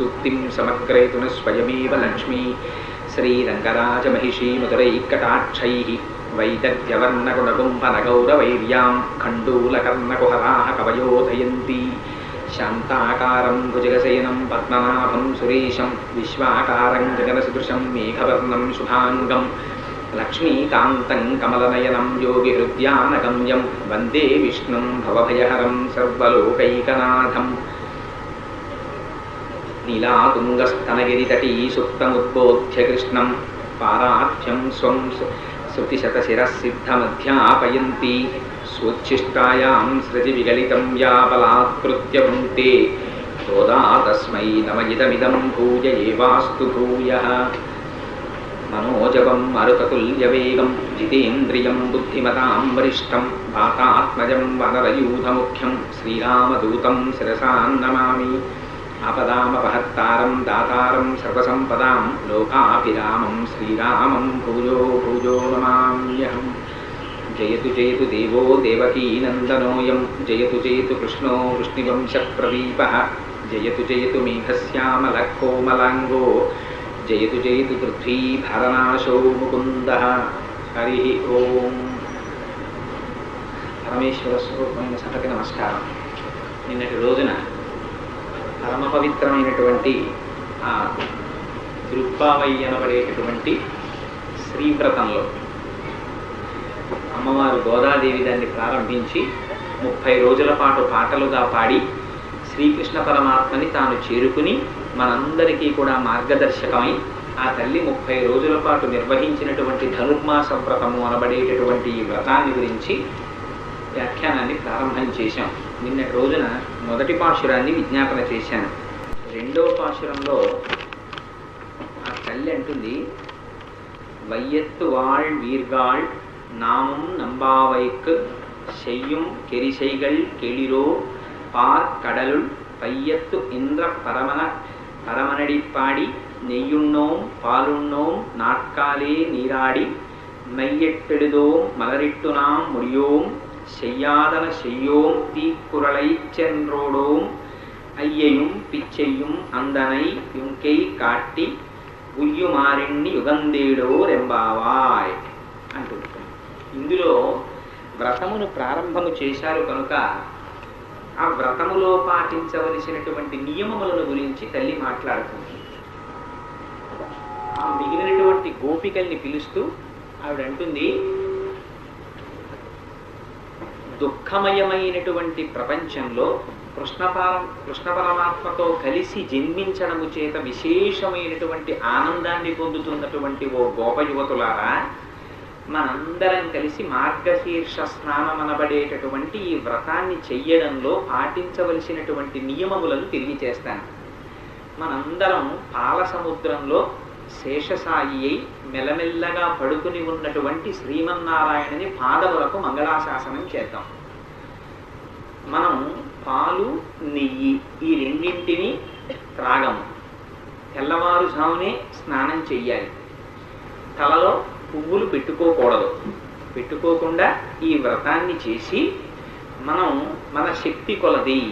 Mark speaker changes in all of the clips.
Speaker 1: సూక్తిం సమగ్రయతున స్వయమేవ లక్ష్మీ శ్రీరంగరాజమహిషీ మధురైకటాక్షైః వైదగ్ధ్యవర్ణగుణగుంఫనగౌరవైర్యాం ఖండూలకర్ణకుహరాः కవయోధయంతి శాంతాకారం భుజగశయనం పద్మనాభం సురేశం విశ్వాకారం గగనసదృశం మేఘవర్ణం శుభాంగం లక్ష్మీకాంతం కమలనయనం యోగిహృద్యానగమ్యం వందే విష్ణుం భవభయహరం సర్వలోకైకనాథం నీలాతుంగస్తనగిరితటీ సుప్తముద్బోధ్య కృష్ణం పారాఖ్యం స్వం శృతిశతశిరసిద్ధమధ్యాపయంతి స్వోచ్ఛిష్టాయాం సృజి విగలితం యా బలాత్కృత్య భుంక్తే తోదా తస్మై నమయిదమిదం భూయ ఏవాస్తు భూయః మనోజవం మరుతతుల్యవేగం జితేంద్రియం బుద్ధిమతాం వరిష్టం వాతాత్మజం వనరయూధముఖ్యం శ్రీరామదూతం శిరసా నమామి ఆపదామపహత్తారం దాతారం సర్వసంపదాం లోకాభిరామం శ్రీరామం భూయో భూయో నమామ్యహం జయతు జయతు దేవో దేవకీనందనోయం జయతు జయతు కృష్ణో వృష్ణివంశప్రదీపః జయతు జయతు మేఘశ్యామలః కోమలాంగో జయతు జయతు పృథ్వీభరనాశో ముకుందః. హరి ఓం. పరమేశ్వర స్వరూపమైన సభకి నమస్కారం. నిన్నటి రోజున పరమ పవిత్రమైనటువంటి ఆ దృక్పావై అనబడేటటువంటి శ్రీవ్రతంలో అమ్మవారు గోదాదేవి దాన్ని ప్రారంభించి 30 రోజుల పాటు పాటలుగా పాడి శ్రీకృష్ణ పరమాత్మని తాను చేరుకుని మనందరికీ కూడా మార్గదర్శకమై ఆ తల్లి 30 రోజుల పాటు నిర్వహించినటువంటి ధనుర్మాస వ్రతము అనబడేటటువంటి ఈ వ్రతాన్ని గురించి వ్యాఖ్యానాన్ని ప్రారంభం చేశాం. నిన్నటి రోజున మొదటి పాశురాన్ని విజ్ఞాపన చేశాను. రెండవ పాశురంలో ఆ తల్లి అంటుంది, వైయత్తు వాళ్ వీర్గాళ్ నామం నంబావైక్ செய்யும் கெரிசைகள் கெளிரோ பார் கடலுள் பையத்து இந்திர பரமனடிப்பாடி நெய்யுண்ணோம் பாலுண்ணோம் நாட்காலே நீராடி மையெட்டெழுதோம் மலரிட்டு நாம் முடியோம் செய்யாதன செய்யோம் தீக்குறளை சென்றோடோம் ஐயையும் பிச்சையும் அந்தனை யுங்கை காட்டி ఉయ్యుమారిణ్ణి యుగందేడో రెంబావాయ్ అంటుంది. ఇందులో వ్రతమును ప్రారంభము చేశారు కనుక ఆ వ్రతములో పాటించవలసినటువంటి నియమములను గురించి తల్లి మాట్లాడుతుంది. ఆ మిగిలినటువంటి గోపికల్ని పిలుస్తూ ఆవిడ అంటుంది, దుఃఖమయమైనటువంటి ప్రపంచంలో కృష్ణ పరమాత్మతో కలిసి జన్మించడము చేత విశేషమైనటువంటి ఆనందాన్ని పొందుతున్నటువంటి ఓ గోపయువతులారా, మనందరం కలిసి మార్గశీర్ష స్నానం అనబడేటటువంటి ఈ వ్రతాన్ని చెయ్యడంలో పాటించవలసినటువంటి నియమములను తెలియచేస్తాను. మనందరం పాల సముద్రంలో శేషసాయి అయి మెల్లమెల్లగా పడుకుని ఉన్నటువంటి శ్రీమన్నారాయణని పాదములకు మంగళాశాసనం చేద్దాం. మనం పాలు నెయ్యి ఈ రెండింటిని త్రాగము. తెల్లవారుజామునే స్నానం చెయ్యాలి. తలలో పువ్వులు పెట్టుకోకూడదు. పెట్టుకోకుండా ఈ వ్రతాన్ని చేసి మనం మన శక్తి కొలది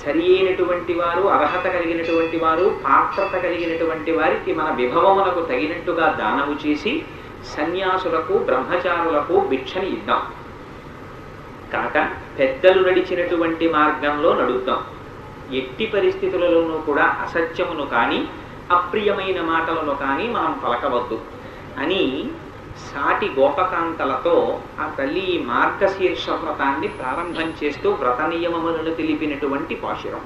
Speaker 1: సరి అయినటువంటి వారు, అర్హత కలిగినటువంటి వారు, పాత్రత కలిగినటువంటి వారికి మన విభవములకు తగినట్టుగా దానము చేసి సన్యాసులకు బ్రహ్మచారులకు భిక్షని ఇద్దాం. కాక పెద్దలు నడిచినటువంటి మార్గంలో నడుద్దాం. ఎట్టి పరిస్థితులలోనూ కూడా అసత్యమును కానీ అప్రియమైన మాటలను కానీ మనం పలకవద్దు అని సాటి గోపకాంతలతో ఆ తల్లి ఈ మార్గశీర్ష వ్రతాన్ని ప్రారంభం చేస్తూ వ్రత నియమములను తెలిపినటువంటి పాశురం.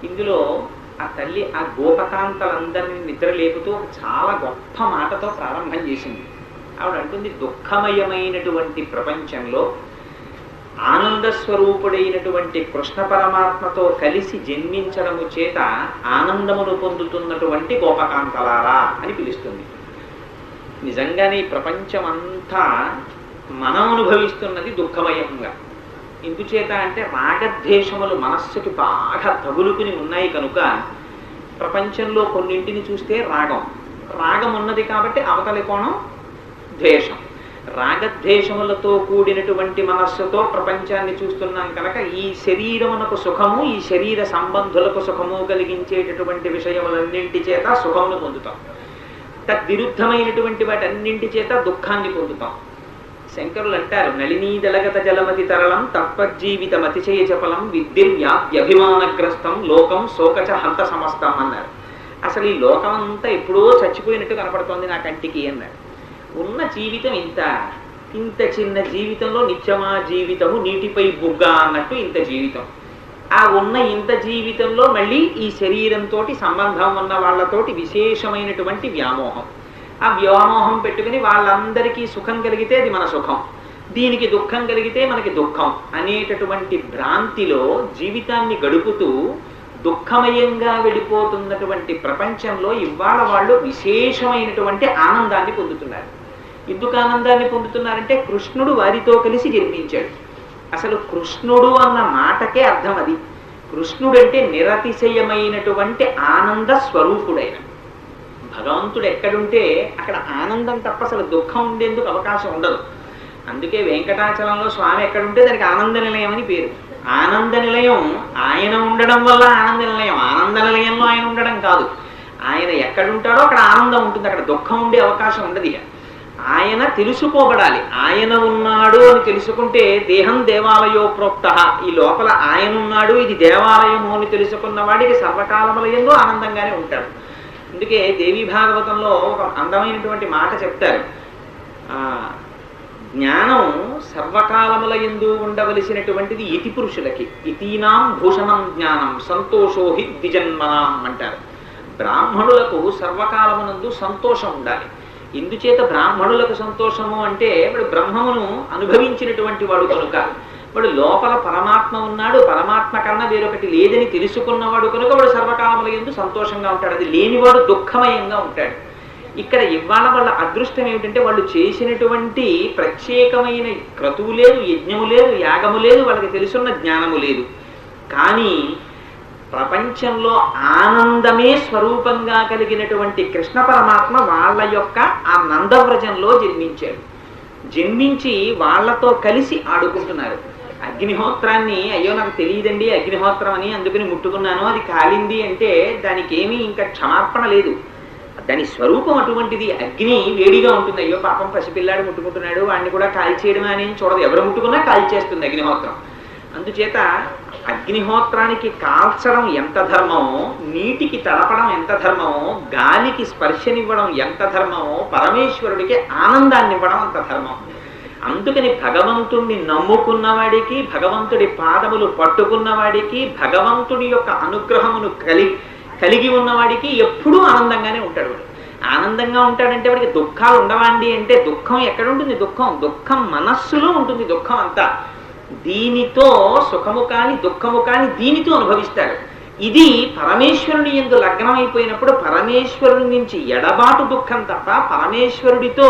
Speaker 1: ఇందులో ఆ తల్లి ఆ గోపకాంతలందరినీ నిద్రలేపుతూ చాలా గొప్ప మాటతో ప్రారంభం చేసింది. ఆవిడ అంటుంది, దుఃఖమయమైనటువంటి ప్రపంచంలో ఆనందస్వరూపుడైనటువంటి కృష్ణ పరమాత్మతో కలిసి జన్మించడము చేత ఆనందమును పొందుతున్నటువంటి గోపకాంతలారా అని పిలుస్తుంది. నిజంగానే ఈ ప్రపంచం అంతా మనం అనుభవిస్తున్నది దుఃఖమయంగా. ఎందుచేత అంటే రాగద్వేషములు మనస్సుకి బాగా తగులుకుని ఉన్నాయి కనుక ప్రపంచంలో కొన్నింటిని చూస్తే రాగం ఉన్నది కాబట్టి అవతలి కోణం ద్వేషం. రాగద్వేషములతో కూడినటువంటి మనస్సుతో ప్రపంచాన్ని చూస్తున్నాం కనుక ఈ శరీరమునకు సుఖము, ఈ శరీర సంబంధులకు సుఖము కలిగించేటటువంటి విషయములన్నింటి చేత సుఖమును పొందుతాం. తద్విరుద్ధమైనటువంటి వాటన్నింటి చేత దుఃఖాన్ని పొందుతాం. శంకరులు అంటారు, నళినీదలగత జలమతి తరళం తత్వజీవితం అతిశయ చపలం విద్యుర్వ్యాధ్యభిమానగ్రస్తం లోకం శోకచ హంత సమస్తం అన్నారు. అసలు ఈ లోకం అంతా ఎప్పుడో చచ్చిపోయినట్టు కనపడుతోంది నా కంటికి అన్నారు. ఉన్న జీవితం ఇంత చిన్న జీవితంలో నిత్యమా జీవితము నీటిపై బుగ్గ అన్నట్టు ఇంత జీవితం. ఆ ఉన్న ఇంత జీవితంలో మళ్ళీ ఈ శరీరంతో సంబంధం ఉన్న వాళ్ళతోటి విశేషమైనటువంటి వ్యామోహం. ఆ వ్యామోహం పెట్టుకుని వాళ్ళందరికీ సుఖం కలిగితే అది మన సుఖం, దీనికి దుఃఖం కలిగితే మనకి దుఃఖం అనేటటువంటి భ్రాంతిలో జీవితాన్ని గడుపుతూ దుఃఖమయంగా వెళ్ళిపోతున్నటువంటి ప్రపంచంలో ఇవాళ వాళ్ళు విశేషమైనటువంటి ఆనందాన్ని పొందుతున్నారు. ఎందుకు ఆనందాన్ని పొందుతున్నారంటే కృష్ణుడు వారితో కలిసి జన్మించాడు. అసలు కృష్ణుడు అన్న మాటకే అర్థం అది. కృష్ణుడు అంటే నిరతిశయమైనటువంటి ఆనంద స్వరూపుడైన భగవంతుడు. ఎక్కడుంటే అక్కడ ఆనందం తప్ప అసలు దుఃఖం ఉండేందుకు అవకాశం ఉండదు. అందుకే వెంకటాచలంలో స్వామి ఎక్కడుంటే దానికి ఆనంద నిలయం అని పేరు. ఆనంద నిలయం ఆయన ఉండడం వల్ల ఆనంద నిలయం, ఆనంద నిలయంలో ఆయన ఉండడం కాదు. ఆయన ఎక్కడుంటాడో అక్కడ ఆనందం ఉంటుంది, అక్కడ దుఃఖం ఉండే అవకాశం ఉండదు. ఆయన తెలుసుకోబడాలి. ఆయన ఉన్నాడు అని తెలుసుకుంటే దేహం దేవాలయో ప్రోక్త, ఈ లోపల ఆయన ఉన్నాడు ఇది దేవాలయము అని తెలుసుకున్న వాడికి సర్వకాలములందు ఆనందంగానే ఉంటాడు. అందుకే దేవీ భాగవతంలో ఒక అందమైనటువంటి మాట చెప్తారు, జ్ఞానం సర్వకాలములందు ఉండవలసినటువంటిది ఇతి పురుషులకి. ఇతీనాం భూషణం జ్ఞానం సంతోషోహి ద్విజన్మనాం అంటారు. బ్రాహ్మణులకు సర్వకాలమునందు సంతోషం ఉండాలి. ఎందుచేత బ్రాహ్మణులకు సంతోషము అంటే వాడు బ్రహ్మమును అనుభవించినటువంటి వాడు కనుక, వాడు లోపల పరమాత్మ ఉన్నాడు, పరమాత్మ కన్నా వేరొకటి లేదని తెలుసుకున్నవాడు కనుక వాడు సర్వకాలములందు సంతోషంగా ఉంటాడు. అది లేనివాడు దుఃఖమయంగా ఉంటాడు. ఇక్కడ ఇవాళ వాళ్ళ అదృష్టం ఏమిటంటే వాళ్ళు చేసినటువంటి ప్రత్యేకమైన క్రతువు లేదు, యజ్ఞము లేదు, యాగము లేదు, వాళ్ళకి తెలుసున్న జ్ఞానము లేదు. కానీ ప్రపంచంలో ఆనందమే స్వరూపంగా కలిగినటువంటి కృష్ణ పరమాత్మ వాళ్ళ యొక్క ఆ నందవ్రజంలో జన్మించాడు. జన్మించి వాళ్లతో కలిసి ఆడుకుంటున్నారు. అగ్నిహోత్రాన్ని అయ్యో నాకు తెలియదండి అగ్నిహోత్రం అని అందుకని ముట్టుకున్నాను అది కాలింది అంటే దానికి ఏమీ ఇంకా క్షమార్పణ లేదు. దాని స్వరూపం అటువంటిది. అగ్ని వేడిగా ఉంటుంది. అయ్యో పాపం పసిపిల్లాడు ముట్టుకుంటున్నాడు వాడిని కూడా కాల్చేయడం అని చూడదు. ఎవరు ముట్టుకున్నా కాల్చేస్తుంది అగ్నిహోత్రం. అందుచేత అగ్నిహోత్రానికి కాల్చడం ఎంత ధర్మమో, నీటికి తడపడం ఎంత ధర్మమో, గాలికి స్పర్శనివ్వడం ఎంత ధర్మమో, పరమేశ్వరుడికి ఆనందాన్ని ఇవ్వడం అంత ధర్మం. అందుకని భగవంతుణ్ణి నమ్ముకున్నవాడికి, భగవంతుడి పాదములు పట్టుకున్నవాడికి, భగవంతుడి యొక్క అనుగ్రహమును కలిగి ఉన్నవాడికి ఎప్పుడూ ఆనందంగానే ఉంటాడు. వాడు ఆనందంగా ఉంటాడంటే వాడికి దుఃఖాలు ఉండవండి అంటే దుఃఖం ఎక్కడుంటుంది? దుఃఖం మనస్సులో ఉంటుంది. దుఃఖం అంతా దీనితో సుఖము కాని దుఃఖము కాని దీనితో అనుభవిస్తాడు. ఇది పరమేశ్వరుని యందు లగ్నం అయిపోయినప్పుడు పరమేశ్వరుని నుంచి ఎడబాటు దుఃఖం తప్ప పరమేశ్వరుడితో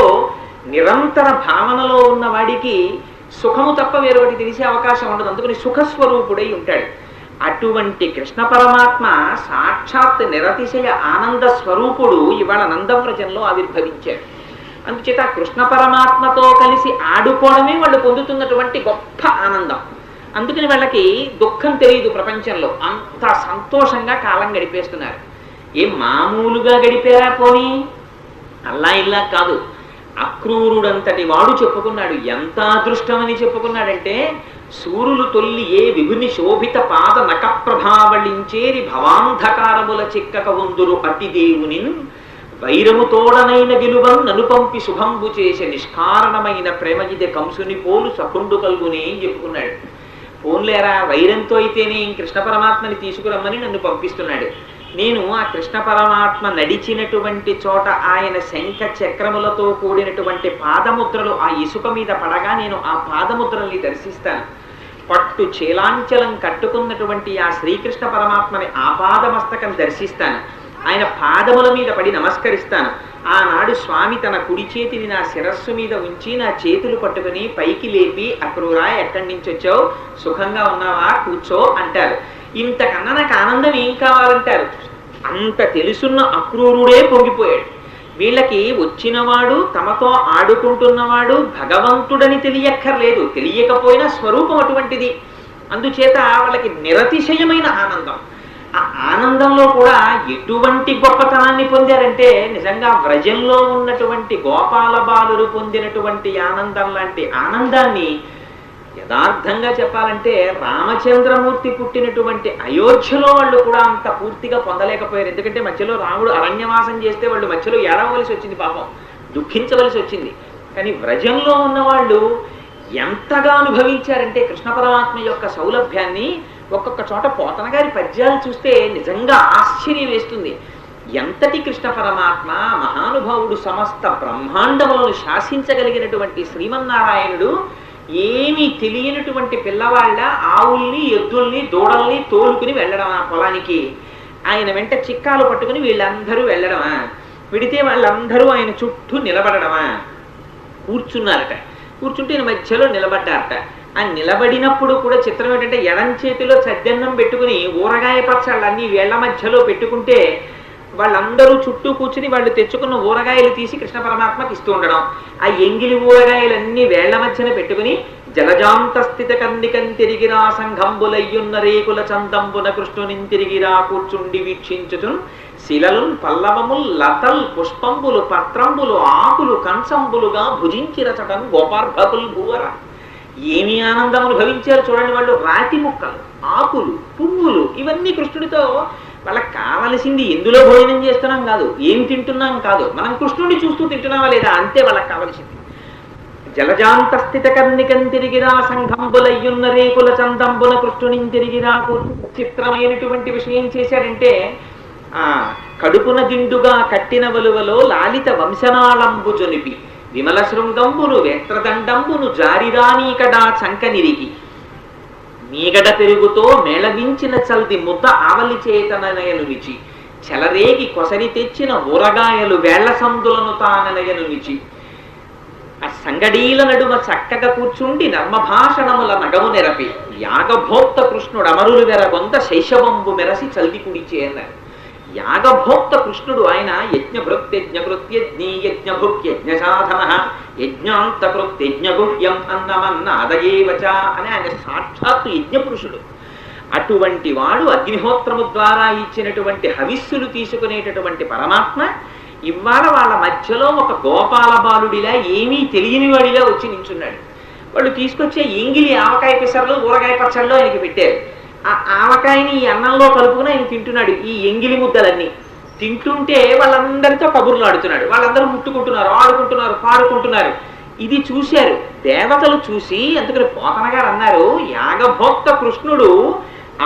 Speaker 1: నిరంతర భావనలో ఉన్న వాడికి సుఖము తప్ప వేరొకటి తెలిసే అవకాశం ఉండదు. అందుకని సుఖస్వరూపుడై ఉంటాడు. అటువంటి కృష్ణ పరమాత్మ సాక్షాత్ నిరతిశయ ఆనంద స్వరూపుడు ఇవాళ నందవ్రజంలో ఆవిర్భవించాడు. అందుచేత కృష్ణ పరమాత్మతో కలిసి ఆడుకోవడమే వాళ్ళు పొందుతున్నటువంటి గొప్ప ఆనందం. అందుకని వాళ్ళకి దుఃఖం తెలియదు. ప్రపంచంలో అంత సంతోషంగా కాలం గడిపేస్తున్నారు. ఏం మామూలుగా గడిపారా పోనీ? అల్లా ఇల్లా కాదు. అక్రూరుడంతటి వాడు చెప్పుకున్నాడు. ఎంత అదృష్టమని చెప్పుకున్నాడంటే సూరులు తొల్లి ఏ విభుని శోభిత పాద నక ప్రభావళించేరి భవాంధకారముల చిక్కక ఉందురు అతి దేవుని వైరము తోడనైన విలువన్ నను పంపి శుభంబు చేసే నిష్కారణమైన ప్రేమజిదే కంసుని పోలు సకుండు కలుగుని చెప్పుకున్నాడు. పోన్లేరా వైరంతో అయితేనే కృష్ణ పరమాత్మని తీసుకురమ్మని నన్ను పంపిస్తున్నాడు. నేను ఆ కృష్ణ పరమాత్మ నడిచినటువంటి చోట ఆయన శంఖ చక్రములతో కూడినటువంటి పాదముద్రలు ఆ ఇసుక మీద పడగా నేను ఆ పాదముద్రల్ని దర్శిస్తాను. పట్టు చేలాంచలం కట్టుకున్నటువంటి ఆ శ్రీకృష్ణ పరమాత్మని ఆ పాదమస్తకం దర్శిస్తాను. ఆయన పాదముల మీద పడి నమస్కరిస్తాను. ఆనాడు స్వామి తన కుడి చేతిని నా శిరస్సు మీద ఉంచి నా చేతులు పట్టుకుని పైకి లేపి అక్రూరా ఎక్కడి నుంచి వచ్చావు, సుఖంగా ఉన్నావా, కూర్చో అంటారు. ఇంతకన్నా నాకు ఆనందం ఏం కావాలంటారు. అంత తెలుసున్న అక్రూరుడే పొంగిపోయాడు. వీళ్ళకి వచ్చినవాడు తమతో ఆడుకుంటున్నవాడు భగవంతుడని తెలియక్కర్లేదు, తెలియకపోయినా స్వరూపం అటువంటిది. అందుచేత వాళ్ళకి నిరతిశయమైన ఆనందం. ఆ ఆనందంలో కూడా ఎటువంటి గొప్పతనాన్ని పొందారంటే నిజంగా వ్రజంలో ఉన్నటువంటి గోపాల బాలురు పొందినటువంటి ఆనందం లాంటి ఆనందాన్ని యథార్థంగా చెప్పాలంటే రామచంద్రమూర్తి పుట్టినటువంటి అయోధ్యలో వాళ్ళు కూడా అంత పూర్తిగా పొందలేకపోయారు. ఎందుకంటే మధ్యలో రాముడు అరణ్యవాసం చేస్తే వాళ్ళు మధ్యలో ఏడవలసి వచ్చింది, పాపం దుఃఖించవలసి వచ్చింది. కానీ వ్రజంలో ఉన్నవాళ్ళు ఎంతగా అనుభవించారంటే కృష్ణ పరమాత్మ యొక్క సౌలభ్యాన్ని. ఒక్కొక్క చోట పోతన గారి పద్యాలు చూస్తే నిజంగా ఆశ్చర్యం వేస్తుంది. ఎంతటి కృష్ణ పరమాత్మ మహానుభావుడు, సమస్త బ్రహ్మాండములను శాసించగలిగినటువంటి శ్రీమన్నారాయణుడు ఏమీ తెలియనటువంటి పిల్లవాళ్ళ ఆవుల్ని, ఎద్దుల్ని, దూడల్ని తోలుకుని వెళ్ళడం ఆ పొలానికి. ఆయన వెంట చిక్కాలు పట్టుకుని వీళ్ళందరూ వెళ్ళడమా, విడితే వాళ్ళందరూ ఆయన చుట్టూ నిలబడడమా? కూర్చున్నారట. కూర్చుంటే ఈయన మధ్యలో నిలబడ్డారట. ఆ నిలబడినప్పుడు కూడా చిత్రం ఏంటంటే ఎడం చేతిలో చద్దన్నం పెట్టుకుని ఊరగాయ పచ్చళ్ళన్నీ వేళ్ల మధ్యలో పెట్టుకుంటే వాళ్ళందరూ చుట్టూ కూర్చుని వాళ్ళు తెచ్చుకున్న ఊరగాయలు తీసి కృష్ణ పరమాత్మకి ఇస్తూ ఉండడం. ఆ ఎంగిలి ఊరగాయలన్నీ వేళ్ల మధ్యన పెట్టుకుని జలజాంత స్థిత కందికంతిరిగిరా సంఘంబులయ్యున్న రేకుల చందంబున కృష్ణునింతిరిగిరా కూర్చుండి వీక్షించుచున్ శిలలున్ పల్లవముల్ లతల్ పుష్పంబులు పత్రంబులు ఆకులు కంచంబులుగా భుజించిరచటం గోపార్భకుల్ భూవర. ఏమి ఆనందం అనుభవించారు చూడండి వాళ్ళు. రాతి ముక్కలు, ఆకులు, పువ్వులు ఇవన్నీ కృష్ణుడితో వాళ్ళకి కావలసింది ఎందులో భోజనం చేస్తున్నాం కాదు, ఏం తింటున్నాం కాదు, మనం కృష్ణుడిని చూస్తూ తింటున్నావా లేదా అంతే వాళ్ళకి కావలసింది. జలజాంత స్థిత కర్ణికంతిరిగిరా సంఘంబులయ్యున్న రేకుల చందంబుల కృష్ణునింతిరిగిరా. చిత్రమైనటువంటి విషయం చేశాడంటే ఆ కడుపున దిండుగా కట్టిన వలువలో లాలిత వంశనాళంబు జొనిపి విమల శృంగంబును వేత్రదండంబును జారిరానీకడా చంకనిరిగి మీగడ పెరుగుతో మేళవించిన చల్ది ముద్ద ఆవలి చేతనయను నిచి చెలరేగి కొసరి తెచ్చిన ఊరగాయలు వేళ్ల సందులను తాననయను నిచి ఆ సంగడీల నడుమ చక్కగా కూర్చుండి నర్మభాషణముల నగము నెరపి యాగభోక్త కృష్ణుడు అమరులు వెరగొంత శైశవంబు మెరసి చల్ది కుడిచే అన్నారు. యాగభోక్త కృష్ణుడు ఆయన యజ్ఞభృత్యజ్ఞకృత్యజ్ఞీ యజ్ఞభుక్యజ్ఞసాధన యజ్ఞాంతకృత్యజ్ఞగుహ్యం అన్నమన్నాదయేవచ అని ఆయన సాక్షాత్తు యజ్ఞపురుషుడు. అటువంటి వాడు అగ్నిహోత్రము ద్వారా ఇచ్చినటువంటి హవిస్సులు తీసుకునేటటువంటి పరమాత్మ ఇవాళ వాళ్ళ మధ్యలో ఒక గోపాల బాలుడిలా ఏమీ తెలియని వాడిలా వచ్చి నించున్నాడు. వాళ్ళు తీసుకొచ్చే ఎంగిలి ఆవకాయ పిసర్లు ఊరగాయ పచ్చళ్ళు ఆయనకి పెట్టారు. ఆ ఆవకాయని ఈ అన్నంలో కలుపుకుని ఆయన తింటున్నాడు. ఈ ఎంగిలి ముద్దలన్నీ తింటుంటే వాళ్ళందరితో కబుర్లు ఆడుతున్నాడు. వాళ్ళందరూ ముట్టుకుంటున్నారు, ఆడుకుంటున్నారు, పాడుకుంటున్నారు. ఇది చూశారు దేవతలు. చూసి అందుకని పోతన గారు అన్నారు, యాగభోక్త కృష్ణుడు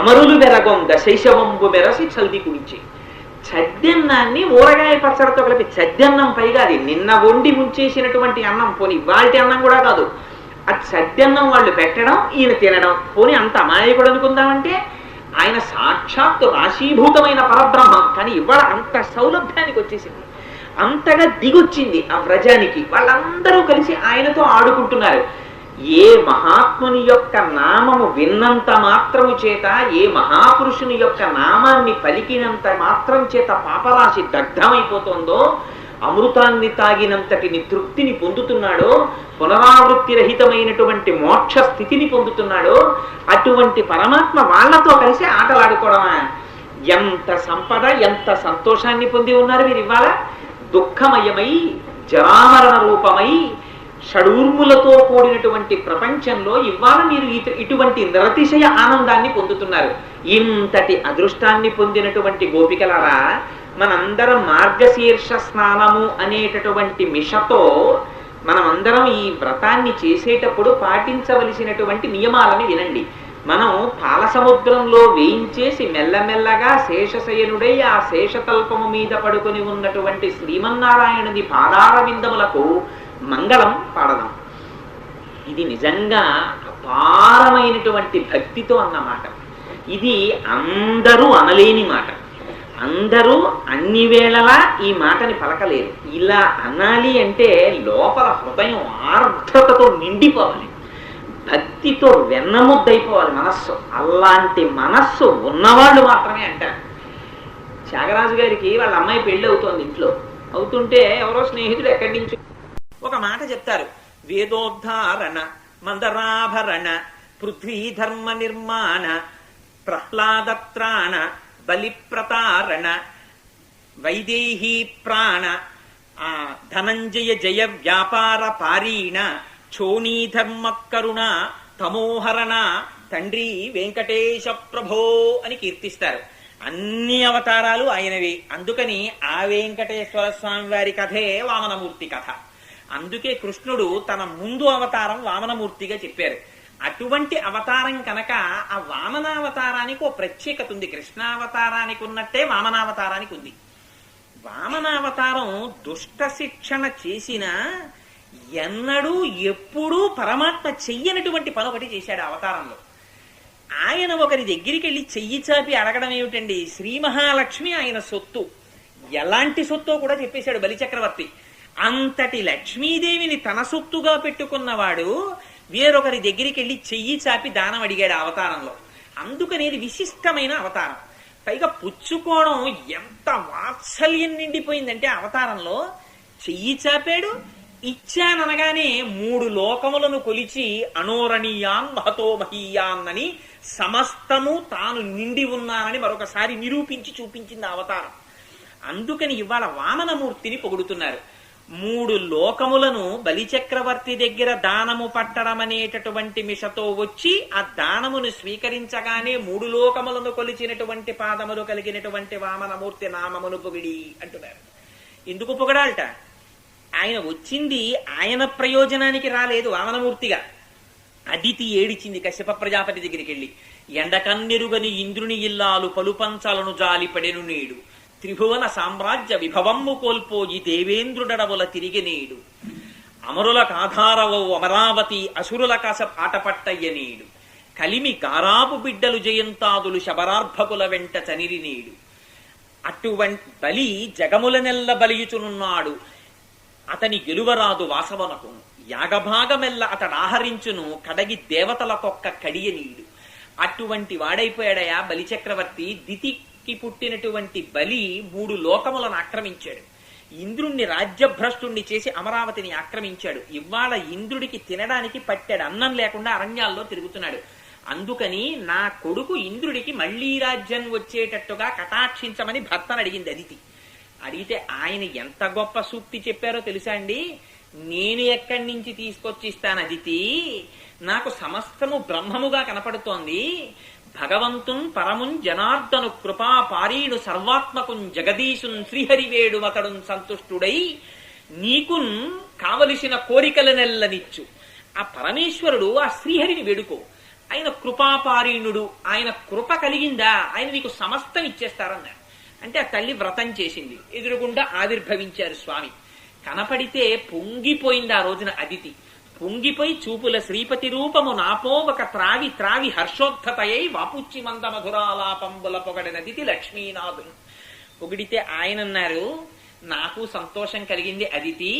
Speaker 1: అమరులు వెరగొంద శైశవంబు మెరసి చల్ది కుడిచి. చద్దెన్నాన్ని ఊరగాయ పచ్చడితో కలిపి చద్దన్నం, పైగా అది నిన్న వండి ముంచేసినటువంటి అన్నం, పోని ఇవాల్టి అన్నం కూడా కాదు, ఆ చద్దన్నం వాళ్ళు పెట్టడం, ఈయన తినడం. పోనీ అంత అమాయకుడు అనుకుందామంటే ఆయన సాక్షాత్తు రాశీభూతమైన పరబ్రహ్మం. కానీ ఇవాళ అంత సౌలభ్యానికి వచ్చేసింది, అంతగా దిగొచ్చింది ఆ వ్రజానికి. వాళ్ళందరూ కలిసి ఆయనతో ఆడుకుంటున్నారు. ఏ మహాత్ముని యొక్క నామము విన్నంత మాత్రము చేత, ఏ మహాపురుషుని యొక్క నామాన్ని పలికినంత మాత్రం చేత పాపరాశి దగ్ధమైపోతుందో, అమృతాన్ని తాగినంతటిని తృప్తిని పొందుతున్నాడో, పునరావృత్తి రహితమైనటువంటి మోక్ష స్థితిని పొందుతున్నాడో, అటువంటి పరమాత్మ వాళ్లతో కలిసి ఆటలాడుకోవడమా? ఎంత సంపద, ఎంత సంతోషాన్ని పొంది ఉన్నారు మీరు ఇవాళ. దుఃఖమయమై జరామరణ రూపమై షడూర్ములతో కూడినటువంటి ప్రపంచంలో ఇవాళ మీరు ఇటువంటి నిరతిశయ ఆనందాన్ని పొందుతున్నారు. ఇంతటి అదృష్టాన్ని పొందినటువంటి గోపికలారా, మనందరం మార్గశీర్ష స్నానము అనేటటువంటి మిషతో మనమందరం ఈ వ్రతాన్ని చేసేటప్పుడు పాటించవలసినటువంటి నియమాలని వినండి. మనం పాలసముద్రంలో వేయించేసి మెల్లమెల్లగా శేషశయనుడై ఆ శేషతల్పము మీద పడుకొని ఉన్నటువంటి శ్రీమన్నారాయణుని పాదారవిందములకు మంగళం పాడదాం. ఇది నిజంగా అపారమైనటువంటి భక్తితో అన్నమాట. ఇది అందరూ అనలేని మాట. అందరూ అన్ని వేళలా ఈ మాటని పలకలేరు. ఇలా అనాలి అంటే లోపల హృదయం ఆర్ద్రతతో నిండిపోవాలి, భక్తితో వెన్నముద్దైపోవాలి మనస్సు. అలాంటి మనస్సు ఉన్నవాళ్ళు మాత్రమే అంటారు. త్యాగరాజు గారికి వాళ్ళ అమ్మాయి పెళ్ళి అవుతోంది ఇంట్లో. అవుతుంటే ఎవరో స్నేహితుడు ఎక్కడి నుంచి ఒక మాట చెప్తారు, వేదోద్ధారణ మందరాభరణ పృథ్వీ ధర్మ నిర్మాణ ప్రహ్లాదత్రాణ బలిప్రతారణ వైదేహీ ప్రాణ ధనంజయ జయ వ్యాపార పారీణ క్షోణీధర్మ కరుణ తమోహరణ తండ్రి వెంకటేశ ప్రభో అని కీర్తిస్తారు. అన్ని అవతారాలు ఆయనవి. అందుకని ఆ వెంకటేశ్వర స్వామి వారి కథే వామనమూర్తి కథ. అందుకే కృష్ణుడు తన ముందు అవతారం వామనమూర్తిగా చెప్పారు. అటువంటి అవతారం కనుక ఆ వామనావతారానికి ఓ ప్రత్యేకత ఉంది. కృష్ణావతారానికి ఉన్నట్టే వామనావతారానికి ఉంది. వామనావతారం దుష్ట శిక్షణ చేసిన ఎన్నడూ ఎప్పుడూ పరమాత్మ చెయ్యనటువంటి పని ఒకటి చేశాడు అవతారంలో. ఆయన ఒకరి దగ్గరికి వెళ్ళి చెయ్యి చాపి అడగడం ఏమిటండి? శ్రీ మహాలక్ష్మి ఆయన సొత్తు, ఎలాంటి సొత్తో కూడా చెప్పేశాడు బలిచక్రవర్తి. అంతటి లక్ష్మీదేవిని తన సొత్తుగా పెట్టుకున్నవాడు వేరొకరి దగ్గరికి వెళ్ళి చెయ్యి చాపి దానం అడిగాడు అవతారంలో. అందుకనేది విశిష్టమైన అవతారం. పైగా పుచ్చుకోవడం ఎంత వాత్సల్యం నిండిపోయిందంటే అవతారంలో చెయ్యి చాపాడు, ఇచ్చాననగానే 3 లోకములను కొలిచి అనోరణీయాన్ మహతో మహీయాన్ అని సమస్తము తాను నిండి ఉన్నానని మరొకసారి నిరూపించి చూపించింది అవతారం. అందుకని ఇవాళ వామనమూర్తిని పొగుడుతున్నారు. 3 లోకములను బలిచక్రవర్తి దగ్గర దానము పట్టడం అనేటటువంటి మిషతో వచ్చి ఆ దానమును స్వీకరించగానే 3 లోకములను కొలిచినటువంటి పాదములు కలిగినటువంటి వామనమూర్తి నామమును పొగిడి అంటున్నారు. ఎందుకు పొగడాలట? ఆయన వచ్చింది ఆయన ప్రయోజనానికి రాలేదు వామనమూర్తిగా. అదితి ఏడిచింది కశ్యప ప్రజాపతి దగ్గరికి వెళ్ళి, ఎండకన్నెరుగని ఇంద్రుని ఇల్లాలు పలుపంచాలను జాలిపడెను నేడు, త్రిభువన సామ్రాజ్య విభవమ్ము కోల్పోయి దేవేంద్రుడడవుల తిరిగి నేడు, అమరులకు ఆధారవవు అమరావతి అసురుల కాస ఆటపట్టయ్య నేడు, కలిమి గారాపు బిడ్డలు జయంతాదులు శబరార్భకుల వెంట చనిరి నేడు, అటువంటి బలి జగములనెల్ల బలియుచునున్నాడు, అతని గెలువరాదు వాసవనకు, యాగభాగమెల్ల అతడు ఆహరించును కడగి దేవతలకొక్క కడియ నీడు. అటువంటి వాడైపోయాడయా బలిచక్రవర్తి. దితికి పుట్టినటువంటి బలి 3 లోకములను ఆక్రమించాడు. ఇంద్రుణ్ణి రాజ్యభ్రష్టుణ్ణి చేసి అమరావతిని ఆక్రమించాడు. ఇవాళ ఇంద్రుడికి తినడానికి పట్టాడు అన్నం లేకుండా అరణ్యాల్లో తిరుగుతున్నాడు. అందుకని నా కొడుకు ఇంద్రుడికి మళ్లీ రాజ్యం వచ్చేటట్టుగా కటాక్షించమని భర్తను అడిగింది అదితి. అడిగితే ఆయన ఎంత గొప్ప సూక్తి చెప్పారో తెలుసా అండి? నేను ఎక్కడి నుంచి తీసుకొచ్చిస్తాను అదితి, నాకు సమస్తము బ్రహ్మముగా కనపడుతోంది, భగవంతున్ పరమున్ జనార్దను కృపా పారీడు సర్వాత్మకున్ జగదీశున్ శ్రీహరివేడు అతడున్ సంతుష్టుడై నీకున్ కావలసిన కోరికలనెల్లనిచ్చు. ఆ పరమేశ్వరుడు ఆ శ్రీహరిని వేడుకో, ఆయన కృపాపారీణుడు, ఆయన కృప కలిగిందా ఆయన నీకు సమస్తం ఇచ్చేస్తారన్నారు. అంటే ఆ తల్లి వ్రతం చేసింది, ఎదురుగుండా ఆవిర్భవించారు స్వామి. కనపడితే పొంగిపోయింది ఆ రోజున అదితి. పొంగిపోయి చూపుల శ్రీపతి రూపము నాపోవక త్రావి త్రావి హర్షోద్ధతయై వాపుచ్చి మంద మధురాలాపంబుల పొగడిన అదితి లక్ష్మీనాథుని పొగిడితే ఆయనన్నారు, నాకు సంతోషం కలిగింది అదితి,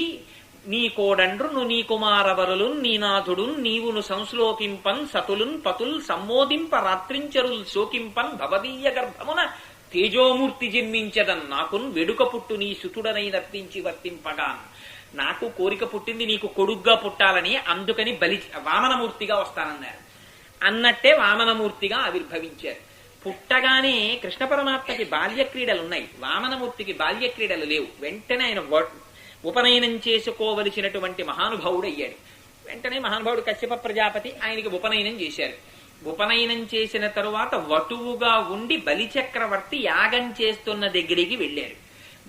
Speaker 1: నీ కోడండ్రును నీ కుమారవరులు నీనాథుడు నీవును సంశ్లోకింపన్ సతులున్ పతుల్ సమ్మోదింప రాత్రించరుల్ శోకింపన్ భవదీయ గర్భమున తేజోమూర్తి జన్మించదన్ నాకున్ వెడుక పుట్టు నీ సుతుడనై నర్తించి వర్తింపగాన్. నాకు కోరిక పుట్టింది నీకు కొడుగ్గా పుట్టాలని, అందుకని వామనమూర్తిగా వస్తానన్నారు. అన్నట్టే వామనమూర్తిగా ఆవిర్భవించారు. పుట్టగానే కృష్ణ పరమాత్మకి బాల్యక్రీడలున్నాయి, వామనమూర్తికి బాల్యక్రీడలు లేవు. వెంటనే ఆయన ఉపనయనం చేసుకోవలసినటువంటి మహానుభావుడు అయ్యాడు. వెంటనే మహానుభావుడు కశ్యప ప్రజాపతి ఆయనకి ఉపనయనం చేశారు. ఉపనయనం చేసిన తరువాత వటువుగా ఉండి బలిచక్రవర్తి యాగం చేస్తున్న దగ్గరికి వెళ్ళారు.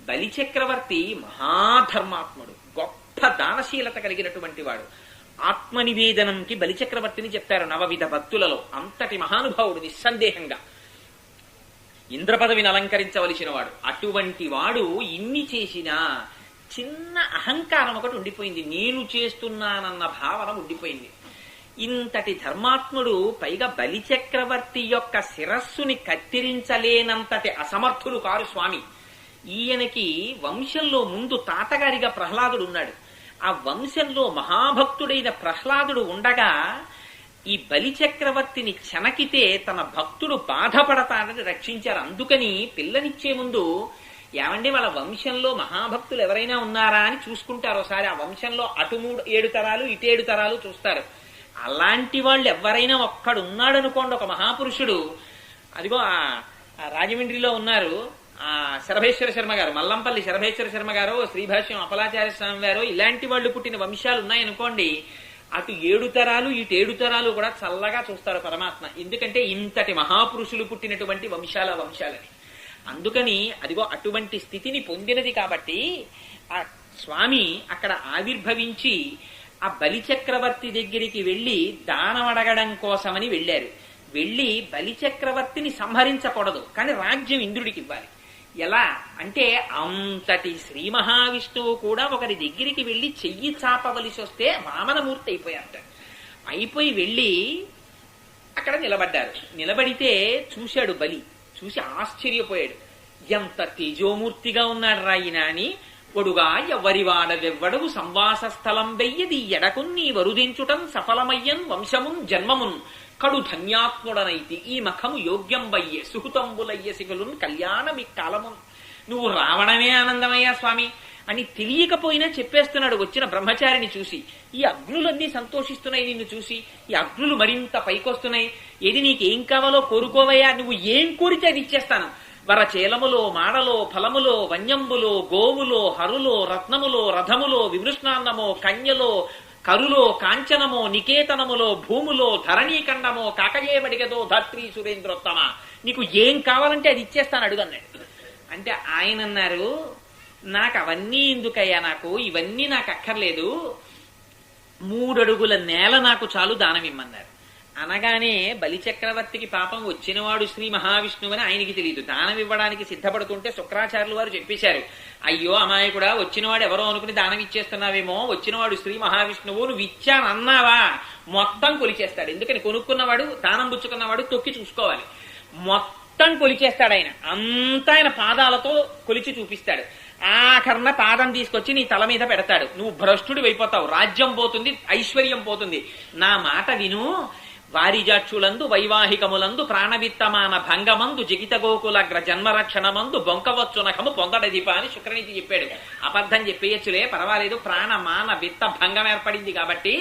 Speaker 1: బలిచక్రవర్తి మహాధర్మాత్ముడు, గొప్ప దానశీలత కలిగినటువంటి వాడు. ఆత్మనివేదనంకి బలిచక్రవర్తిని చెప్తారు 9 భక్తులలో. అంతటి మహానుభావుడు నిస్సందేహంగా ఇంద్రపదవిని అలంకరించవలసిన వాడు. అటువంటి వాడు ఇన్ని చేసినా చిన్న అహంకారం ఒకటి ఉండిపోయింది, నేను చేస్తున్నానన్న భావన ఉండిపోయింది. ఇంతటి ధర్మాత్ముడు పైగా బలిచక్రవర్తి యొక్క శిరస్సుని కత్తిరించలేనంతటి అసమర్థుడు కారు స్వామి. ఈయనకి వంశంలో ముందు తాతగారిగా ప్రహ్లాదుడు ఉన్నాడు. ఆ వంశంలో మహాభక్తుడైన ప్రహ్లాదుడు ఉండగా ఈ బలిచక్రవర్తిని చెనకితే తన భక్తుడు బాధపడతాడని రక్షించారు. అందుకని పిల్లనిచ్చే ముందు ఏమండి వాళ్ళ వంశంలో మహాభక్తులు ఎవరైనా ఉన్నారా అని చూసుకుంటారు ఒకసారి. ఆ వంశంలో అటు 7 తరాలు ఇటు 7 తరాలు చూస్తారు. అలాంటి వాళ్ళు ఎవరైనా ఒక్కడు ఉన్నాడు అనుకోండి, ఒక మహాపురుషుడు. అదిగో ఆ రాజమండ్రిలో ఉన్నారు ఆ శరభేశ్వర శర్మ గారు, మల్లంపల్లి శరభేశ్వర శర్మ గారు, శ్రీభాష్యం అపలాచార్య స్వామి గారు, ఇలాంటి వాళ్ళు పుట్టిన వంశాలు ఉన్నాయనుకోండి, అటు 7 తరాలు ఇటు 7 తరాలు కూడా చల్లగా చూస్తారు పరమాత్మ. ఎందుకంటే ఇంతటి మహాపురుషులు పుట్టినటువంటి వంశాలని. అందుకని అదిగో అటువంటి స్థితిని పొందినది కాబట్టి ఆ స్వామి అక్కడ ఆవిర్భవించి ఆ బలిచక్రవర్తి దగ్గరికి వెళ్లి దానం అడగడం కోసమని వెళ్ళారు. వెళ్ళి బలిచక్రవర్తిని సంహరించకూడదు, కానీ రాజ్యం ఇంద్రుడికి ఇవ్వాలి. ఎలా అంటే అంతటి శ్రీ మహావిష్ణువు కూడా ఒకరి దగ్గరికి వెళ్లి చెయ్యి చాపవలసి వస్తే వామనమూర్తి అయిపోయారట. అయిపోయి వెళ్ళి అక్కడ నిలబడ్డారు. నిలబడితే చూశాడు బలి. చూసి ఆశ్చర్యపోయాడు. ఎంత తేజోమూర్తిగా ఉన్నాడు రాయినా అని. ఒడుగా ఎవ్వరివాడవెవ్వడవు సంవాస స్థలం వెయ్యది ఎడకున్ని వరుదించుటం సఫలమయ్యన్ వంశమున్ జన్మమున్ కడు ధన్యాత్ముడనైతి ఈ మఖము యోగ్యం వయ్యే సుహృతంబులయ్య సిగులున్ కళ్యాణమి కాలమున్. నువ్వు రావడమే ఆనందమయ్యా స్వామి అని తెలియకపోయినా చెప్పేస్తున్నాడు వచ్చిన బ్రహ్మచారిని చూసి. ఈ అగ్నులన్నీ సంతోషిస్తున్నాయి నిన్ను చూసి, ఈ అగ్నులు మరింత పైకొస్తున్నాయి. ఏది నీకేం కావాలో కోరుకోవయ్యా, నువ్వు ఏం కోరితే అది ఇచ్చేస్తాను. వరచేలములో మాడలో ఫలములో వన్యంబులో గోవులో హరులో రత్నములో రథములో విమృష్ణాన్నమో కన్యలో కరులో కాంచనమో నికేతనములో భూములో ధరణీఖండమో కాకజేయబడిగదో ధాత్రి సురేంద్రోత్తమ, నీకు ఏం కావాలంటే అది ఇచ్చేస్తాను అడుగన్నాడు. అంటే ఆయన అన్నారు, నాకు అవన్నీ ఎందుకయ్యా, నాకు ఇవన్నీ నాకు అక్కర్లేదు, 3 అడుగుల నేల నాకు చాలు దానం ఇమ్మన్నారు. అనగానే బలిచక్రవర్తికి పాపం వచ్చినవాడు శ్రీ మహావిష్ణువు అని ఆయనకి తెలియదు. దానం ఇవ్వడానికి సిద్ధపడుతుంటే శుక్రాచార్యులు వారు చెప్పేశారు, అయ్యో అమాయకుడా, వచ్చినవాడు ఎవరో అనుకుని దానం ఇచ్చేస్తున్నావేమో, వచ్చినవాడు శ్రీ మహావిష్ణువు, నువ్వు ఇచ్చానన్నావా మొత్తం కొలిచేస్తాడు. ఎందుకని కొనుక్కున్నవాడు దానం పుచ్చుకున్నవాడు తొక్కి చూసుకోవాలి. మొత్తం కొలిచేస్తాడు ఆయన. అంతా ఆయన పాదాలతో కొలిచి చూపిస్తాడు. ఆఖరణ పాదం తీసుకొచ్చి నీ తల మీద పెడతాడు. నువ్వు భ్రష్టుడి అయిపోతావు, రాజ్యం పోతుంది, ఐశ్వర్యం పోతుంది. నా మాట విను. వారిజాక్షులందు వైవాహికములందు ప్రాణవిత్తమాన భంగమందు జగిత గోకులగ్ర జన్మరక్షణమందు బొంకవచ్చునకము పొందడదిప అని శుక్రనీతి చెప్పాడు. అబద్ధం చెప్పేయచ్చులే, పర్వాలేదు, ప్రాణ మాన విత్త భంగం ఏర్పడింది కాబట్టి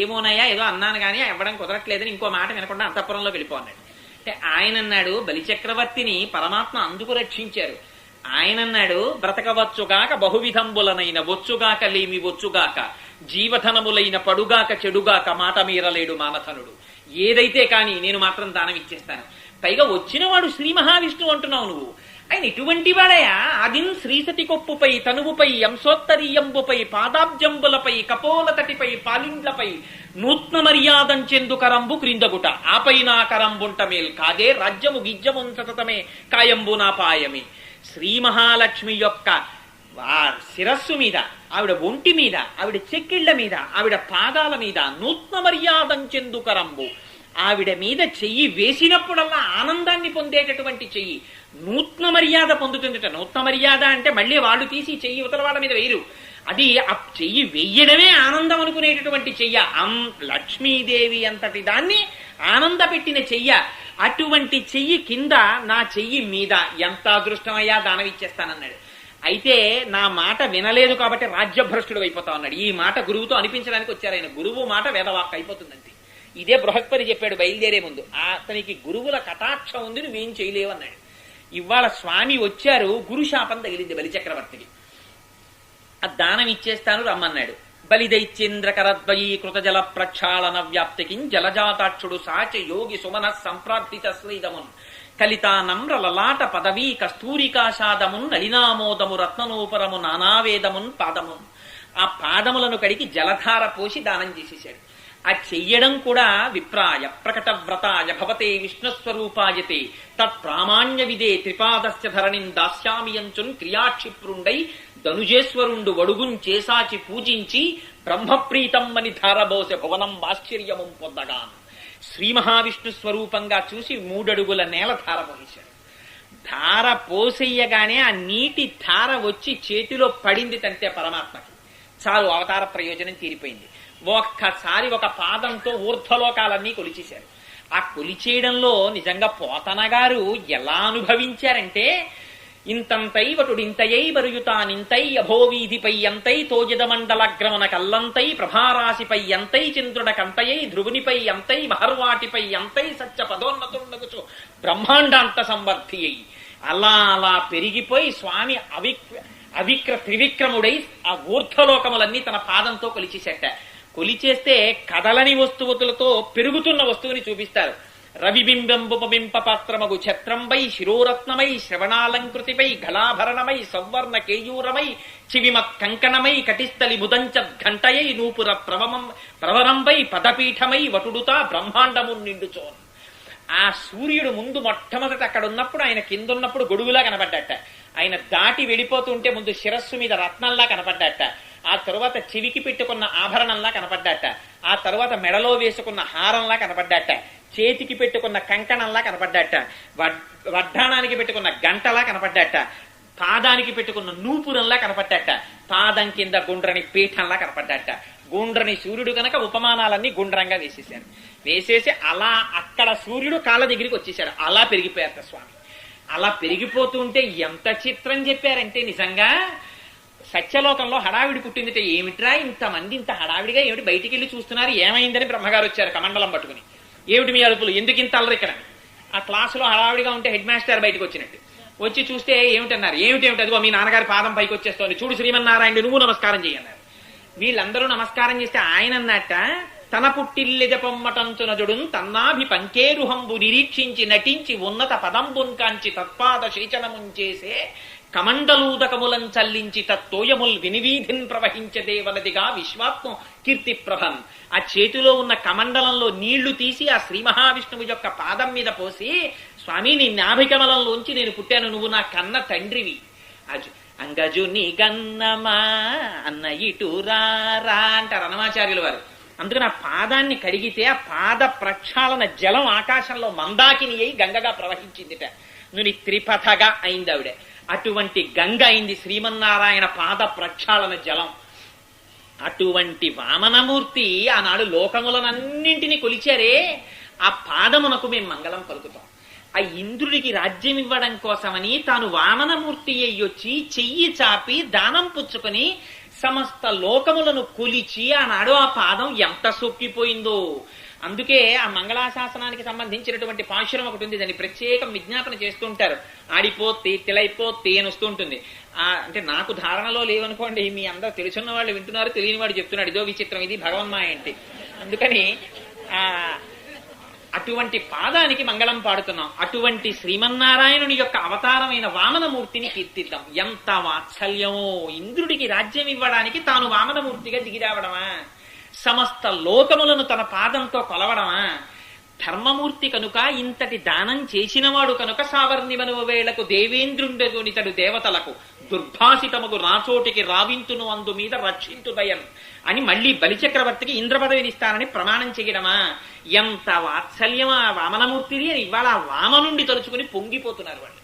Speaker 1: ఏమోనయ్యా ఏదో అన్నాను కానీ ఇవ్వడం కుదరట్లేదని ఇంకో మాట వినకుండా అంతఃపురంలో వెళ్ళిపోన్నాడు. అంటే ఆయన అన్నాడు, బలిచక్రవర్తిని పరమాత్మ అందుకు రక్షించారు. ఆయన అన్నాడు, బ్రతకవచ్చుగాక బహువిధంబులనైన వచ్చుగాక లేమి వచ్చుగాక జీవధనములైన పడుగాక చెడుగాక మాట మీరలేడు మానధనుడు. ఏదైతే కాని నేను మాత్రం దానం ఇచ్చేస్తాను. పైగా వచ్చినవాడు శ్రీ మహావిష్ణువు అంటున్నావు నువ్వు. ఆయన ఇటువంటి వాడయా, అదిన్ శ్రీసతి కొప్పుపై తనువుపై అంశోత్తరీయంబుపై పాదాబ్జంబులపై కపోలతటిపై పాలిండ్లపై నూత్న మర్యాదంచెందుకరంబు క్రిందగుట ఆపై నా కరంబుంట మేల్ కాదే రాజ్యము గిజ్జమున్ సతతమే కాయంబు నా పాయమే. శ్రీ మహాలక్ష్మి యొక్క ఆ శిరస్సు మీద, ఆవిడ ఒంటి మీద, ఆవిడ చెక్కిళ్ల మీద, ఆవిడ పాదాల మీద నూత్న మర్యాదంచెందుకరంబు, ఆవిడ మీద చెయ్యి వేసినప్పుడల్లా ఆనందాన్ని పొందేటటువంటి చెయ్యి నూత్న మర్యాద పొందుతుందట. నూత్న మర్యాద అంటే మళ్ళీ వాళ్ళు తీసి చెయ్యి ఇవతల వాళ్ళ మీద వేయరు. అది ఆ చెయ్యి వెయ్యడమే ఆనందం అనుకునేటటువంటి చెయ్య. లక్ష్మీదేవి అంతటి దాన్ని ఆనంద పెట్టిన చెయ్య. అటువంటి చెయ్యి కింద నా చెయ్యి మీద ఎంత అదృష్టమయ్యా, దానం ఇచ్చేస్తానన్నాడు. అయితే నా మాట వినలేదు కాబట్టి రాజ్యభ్రష్టుడు అయిపోతా ఉన్నాడు. ఈ మాట గురువుతో అనిపించడానికి వచ్చారు ఆయన. గురువు మాట వేదవాక్ అయిపోతుందంతే. ఇదే బృహస్పతి చెప్పాడు బయలుదేరే ముందు, అతనికి గురువుల కటాక్షం ఉంది, నువ్వేం చేయలేవు అన్నాడు. ఇవాళ స్వామి వచ్చారు, గురుశాపం తగిలింది బలిచక్రవర్తికి. ఆ దానం ఇచ్చేస్తాను రమ్మన్నాడు. బలిదైత్యేంద్రకరద్వయీ కృతజల ప్రక్షాళన వ్యాప్తికి జలజాతాక్షుడు సాచ యోగి సుమన సంప్రాప్తిత శ్రీదమున్ కలితానమ్ర లలాట పదవీ కస్తూరికాషాదమున్ నలినామోదము రత్ననూపరము నానావేదమున్ పాదమున్. ఆ పాదములను కడిగి జలధార పోసి దానం చేసేశాడు. ఆ చెయ్యడం కూడా విప్రాయ ప్రకట వ్రతాయ భవతే విష్ణుస్వరూపాయతే తత్ప్రామాణ్య విదే త్రిపాదస్య ధరణిం దాస్యామియంచున్ క్రియాక్షిప్రుండై ధనుజేశ్వరుండు వడుగుం చేసాచి పూజించి బ్రహ్మప్రీతమ్మని ధారబోసె భువనం ఆశ్చర్యము పొందగాను. శ్రీ మహావిష్ణు స్వరూపంగా చూసి 3 అడుగుల నేల ధార పోసేశాడు. ధార పోసేయగానే ఆ నీటి ధార వచ్చి చేతిలో పడింది తంతే పరమాత్మకి. చాలు, అవతార ప్రయోజనం తీరిపోయింది. ఒక్కసారి ఒక పాదంతో ఊర్ధ్వలోకాలన్నీ కొలిచేశారు. ఆ కొలిచేయడంలో నిజంగా పోతన గారు ఎలా అనుభవించారంటే, ఇంతంతై వటుడింతయై బరుయుతానింతై అభోవీధిపై ఎంతై తోజిదమండలగ్రమణ కల్లంతై ప్రభారాశిపై ఎంతై చంద్రుడ కంతయై ధ్రువునిపై ఎంతై మహర్వాటిపై ఎంతై సత్య పదోన్నతుండగుచు బ్రహ్మాండాంత సంవర్ధి అయి అలా అలా పెరిగిపోయి స్వామి త్రివిక్రముడై ఆ ఊర్ధ్వలోకములన్నీ తన పాదంతో కొలిచేసేట. కొలిచేస్తే కదలని వస్తువులతో పెరుగుతున్న వస్తువుని చూపిస్తారు. రవిబింబంబుపబింప పాత్రమగు ఛత్రంపై శిరోరత్నమై శ్రవణాలంకృతిపై ఘలాభరణమై సౌవర్ణ కేయూరమై చివిమత్ కంకణమై కటిస్థలి ముదంచద్ఘంటయై నూపుర ప్రవరంపై పదపీఠమై వటుడుతా బ్రహ్మాండము నిండుచోన్. ఆ సూర్యుడు ముందు మొట్టమొదట అక్కడ ఉన్నప్పుడు ఆయన కిందున్నప్పుడు గొడుగులా కనపడ్డట. ఆయన దాటి వెళ్ళిపోతుంటే ముందు శిరస్సు మీద రత్నంలా కనపడ్డట. ఆ తరువాత చెవికి పెట్టుకున్న ఆభరణంలా కనపడ్డట. ఆ తరువాత మెడలో వేసుకున్న హారంలా కనపడ్డట. చేతికి పెట్టుకున్న కంకణంలా కనపడ్డట. వడ్డాణానికి పెట్టుకున్న గంటలా కనపడ్డట. పాదానికి పెట్టుకున్న నూపురంలా కనపడ్డట. పాదం కింద గుండ్రని పీఠంలా కనపడ్డట. గుండ్రని సూర్యుడు కనుక ఉపమానాలన్నీ గుండ్రంగా వేసేశారు. వేసేసి అలా అక్కడ సూర్యుడు కాళ్ళ దగ్గరికి వచ్చేసాడు. అలా పెరిగిపోయారట స్వామి. అలా పెరిగిపోతుంటే ఎంత చిత్రం చెప్పారంటే నిజంగా సత్యలోకంలో హడావిడి పుట్టిందిట. ఏమిట్రా ఇంతమంది ఇంత హడావిడిగా ఏమిటి బయటికి వెళ్ళి చూస్తున్నారు, ఏమైందని బ్రహ్మగారు వచ్చారు కమండలం పట్టుకుని. ఏమిటి మీ అరుపులు, ఎందుకు ఇంత అల్లరు ఇక్కడ? ఆ క్లాసులో హడావిడిగా ఉంటే హెడ్ మాస్టర్ బయటకు వచ్చినట్టు వచ్చి చూస్తే ఏమిటన్నారు, ఏమిటేమిటి అదిగో మీ నాన్నగారి పాదం పైకి వచ్చేస్తోంది, చూడు శ్రీమన్నారాయణ నువ్వు నమస్కారం చేయన్నారు. వీళ్ళందరూ నమస్కారం చేస్తే ఆయన అన్నట్ట తన పుట్టిల్లెజ పొమ్మటంచునజుడు తన్నాభి పంకేరుహంబు నిరీక్షించి నటించి ఉన్నత పదంబున్ కాంచి తత్పాద శేచనముంచేసే కమండలూదకములం చల్లించి తత్తోయముల్ వినివీధిన్ ప్రవహించదేవలదిగా విశ్వాత్మ కీర్తి ప్రభన్. ఆ చేతిలో ఉన్న కమండలంలో నీళ్లు తీసి ఆ శ్రీ మహావిష్ణువు యొక్క పాదం మీద పోసి, స్వామి నీ నాభికమలంలోంచి నేను పుట్టాను, నువ్వు నా కన్న తండ్రివి. అంగజుని గన్నమా అన్న ఇటురారా అంటారు అన్నమాచార్యుల వారు. అందుకని ఆ పాదాన్ని కడిగితే ఆ పాద ప్రక్షాళన జలం ఆకాశంలో మందాకిని అయి గంగగా ప్రవహించిందిట. నుని త్రిపథగా అయింది ఆవిడ. అటువంటి గంగ అయింది శ్రీమన్నారాయణ పాద ప్రక్షాళన జలం. అటువంటి వామనమూర్తి ఆనాడు లోకములనన్నింటినీ కొలిచారే, ఆ పాదమునకు మేము మంగళం పలుకుతాం. ఆ ఇంద్రుడికి రాజ్యం ఇవ్వడం కోసమని తాను వామనమూర్తి అయ్యొచ్చి చెయ్యి చాపి దానం పుచ్చుకొని సమస్త లోకములను కొలిచి ఆనాడు ఆ పాదం ఎంత సొక్కిపోయిందో. అందుకే ఆ మంగళాశాసనానికి సంబంధించినటువంటి పాశురం ఒకటి ఉంది, దాన్ని ప్రత్యేకం విజ్ఞాపన చేస్తూ ఉంటారు. ఆడిపోతే తిలైపోతే అని వస్తూ ఉంటుంది. అంటే నాకు ధారణలో లేవనుకోండి, మీ అందరూ తెలుసున్న వాళ్ళు వింటున్నారు, తెలియని వాడు చెప్తున్నాడు ఇదో విచిత్రం, ఇది భగవన్మాయ అంటే. అందుకని అటువంటి పాదానికి మంగళం పాడుతున్నాం. అటువంటి శ్రీమన్నారాయణుని యొక్క అవతారమైన వామనమూర్తిని కీర్తిద్దాం. ఎంత వాత్సల్యమో! ఇంద్రుడికి రాజ్యం ఇవ్వడానికి తాను వామనమూర్తిగా దిగిరావడమా, సమస్త లోకములను తన పాదంతో కొలవడమా? ధర్మమూర్తి కనుక, ఇంతటి దానం చేసినవాడు కనుక సావర్ణిమనువ వేళకు దేవేంద్రుండెనితడు దేవతలకు దుర్భాషితముకు రాచోటికి రావింతును అందు మీద రక్షింతుదయన్ అని మళ్లీ బలిచక్రవర్తికి ఇంద్రపదవినిస్తానని ప్రమాణం చేయడమా? ఎంత వాత్సల్యం ఆ వామనమూర్తిది అని ఇవాళ ఆ వామనుండి తలుచుకుని పొంగిపోతున్నారు వాళ్ళు.